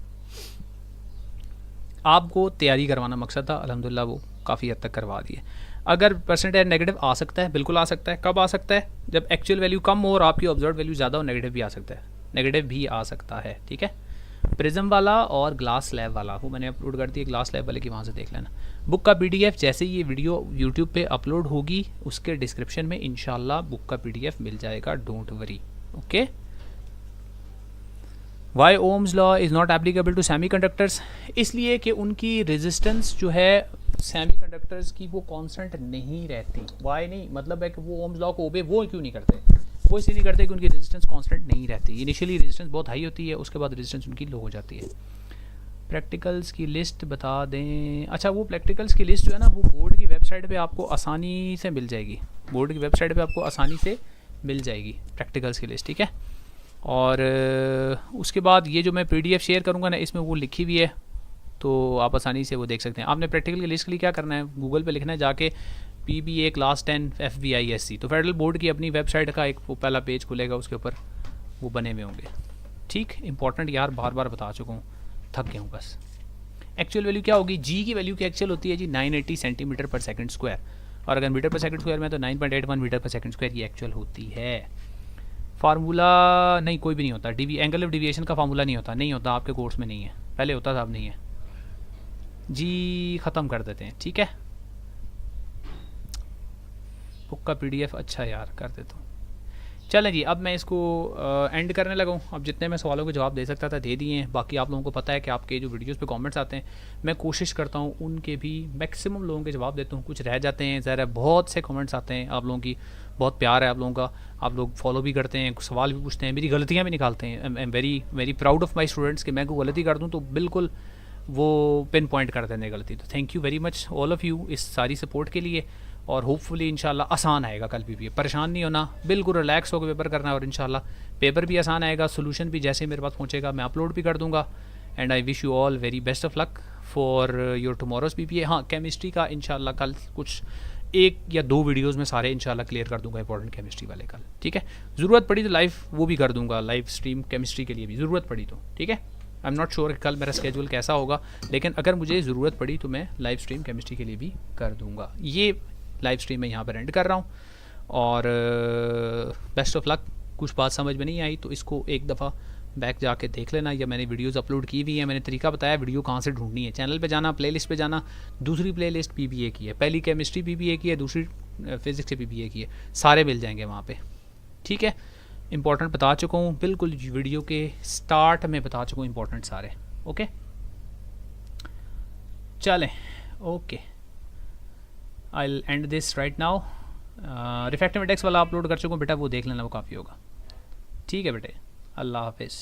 आपको तैयारी करवाना मकसद था, अल्हम्दुलिल्लाह वो काफ़ी हद तक करवा दिए। अगर परसेंटेज नेगेटिव आ सकता है, बिल्कुल आ सकता है। कब आ सकता है, जब एक्चुअल वैल्यू कम हो और आपकी ऑब्जर्व वैल्यू ज़्यादा हो, नेगेटिव भी आ सकता है। नेगेटिव भी आ सकता है, ठीक है। प्रिज्म वाला और ग्लास लैब वाला वो मैंने अपलोड कर दिया, ग्लास लैब वाले की वहाँ से देख लेना। बुक का पीडीएफ जैसे ही ये वीडियो यूट्यूब पे अपलोड होगी उसके डिस्क्रिप्शन में इंशाल्लाह बुक का पीडीएफ मिल जाएगा, don't worry, okay. Why Ohm's law is not applicable to semiconductors, इसलिए कि उनकी रेजिस्टेंस जो है सेमीकंडक्टर्स की वो कांस्टेंट नहीं रहती। वाई नहीं मतलब है कि वो ओम्स लॉ को ओबे वो क्यों नहीं करते, वो इसलिए नहीं करते कि उनकी रेजिस्टेंस कांस्टेंट नहीं रहती। इनिशियली रेजिस्टेंस बहुत हाई होती है, उसके बाद रेजिस्टेंस उनकी लो हो जाती है। प्रैक्टिकल्स की लिस्ट बता दें, अच्छा वो प्रैक्टिकल्स की लिस्ट जो है ना वो बोर्ड की वेबसाइट पे आपको आसानी से मिल जाएगी, बोर्ड की वेबसाइट पे आपको आसानी से मिल जाएगी प्रैक्टिकल्स की लिस्ट, ठीक है। और उसके बाद ये जो मैं पीडीएफ शेयर करूँगा ना इसमें वो लिखी हुई है, तो आप आसानी से वो देख सकते हैं। आपने प्रैक्टिकल की लिस्ट के लिए क्या करना है, गूगल पे लिखना है जाके PBA क्लास 10 FBISC, तो फेडरल बोर्ड की अपनी वेबसाइट का एक वो पहला पेज खुलेगा, उसके ऊपर वो बने हुए होंगे, ठीक। इंपॉर्टेंट यार बार बार बता चुका हूँ, थक गया हूँ बस। एक्चुअल वैल्यू क्या होगी, जी की वैल्यू की एक्चुअल होती है जी 980 सेंटीमीटर पर सेकंड स्क्वायर, और अगर मीटर पर सेकंड स्क्वायर में तो 9.81 मीटर पर सेकंड स्क्वायर की एक्चुअल होती है। फार्मूला नहीं कोई भी नहीं होता, एंगल ऑफ डिविएशन का फार्मूला नहीं होता, नहीं होता आपके कोर्स में नहीं है, पहले होता था अब नहीं है जी। ख़त्म कर देते हैं, ठीक है। बुक का पीडीएफ अच्छा यार कर देता हूँ। चलें जी, अब मैं इसको एंड करने लगा हूँ। अब जितने मैं सवालों के जवाब दे सकता था दे दिए हैं। बाकी आप लोगों को पता है कि आपके जो वीडियोस पे कमेंट्स आते हैं मैं कोशिश करता हूँ उनके भी मैक्सिमम लोगों के जवाब देता हूँ, कुछ रह जाते हैं, ज़रा बहुत से कमेंट्स आते हैं, आप लोगों की बहुत प्यार है आप लोगों का, आप लोग फॉलो भी करते हैं, सवाल भी पूछते हैं, मेरी गलतियाँ भी निकालते हैं। I am very very proud of my students कि मैं कोई गलती कर दूँ तो बिल्कुल वो पिन पॉइंट कर देने गलती। तो thank you very much all of you इस सारी सपोर्ट के लिए, और होपफुली इंशाल्लाह आसान आएगा कल भी, परेशान नहीं होना, बिल्कुल रिलैक्स होकर पेपर करना है, और इंशाल्लाह पेपर भी आसान आएगा, सोल्यूशन भी जैसे मेरे पास पहुंचेगा मैं अपलोड भी कर दूंगा। And I wish you all very best of luck for your tomorrow's PPA। हाँ, केमिस्ट्री का इंशाल्लाह कल कुछ 1 या 2 वीडियोज़ में सारे इंशाल्लाह क्लियर कर दूंगा, इंपॉर्टेंट केमिस्ट्री वाले कल, ठीक है। ज़रूरत पड़ी तो लाइव वो भी कर दूंगा, लाइव स्ट्रीम केमिस्ट्री के लिए भी ज़रूरत पड़ी तो, ठीक है। आई एम नॉट श्योर कल मेरा स्केड्यूल कैसा होगा, लेकिन अगर मुझे ज़रूरत पड़ी तो मैं लाइव स्ट्रीम केमिस्ट्री के लिए भी कर दूँगा। ये लाइव स्ट्रीम मैं यहाँ पर एंड कर रहा हूँ, और बेस्ट ऑफ लक। कुछ बात समझ में नहीं आई तो इसको एक दफ़ा बैक जाके देख लेना, या मैंने वीडियोस अपलोड की हुई है, मैंने तरीका बताया वीडियो कहाँ से ढूंढनी है। चैनल पे जाना, प्लेलिस्ट पे जाना, दूसरी प्लेलिस्ट PPA की है, पहली केमिस्ट्री PPA की है, दूसरी फिज़िक्स से PPA की है, सारे मिल जाएंगे वहाँ पे, ठीक है। इंपॉर्टेंट बता चुका हूँ, बिल्कुल वीडियो के स्टार्ट में बता चुका हूँ इंपॉर्टेंट सारे, ओके। चलें, okay, I will and this right now. Refractive index वाला अपलोड कर चुका हूँ बेटा, वो देख लेना, वो काफ़ी होगा, ठीक है बेटे। अल्लाह हाफिज़।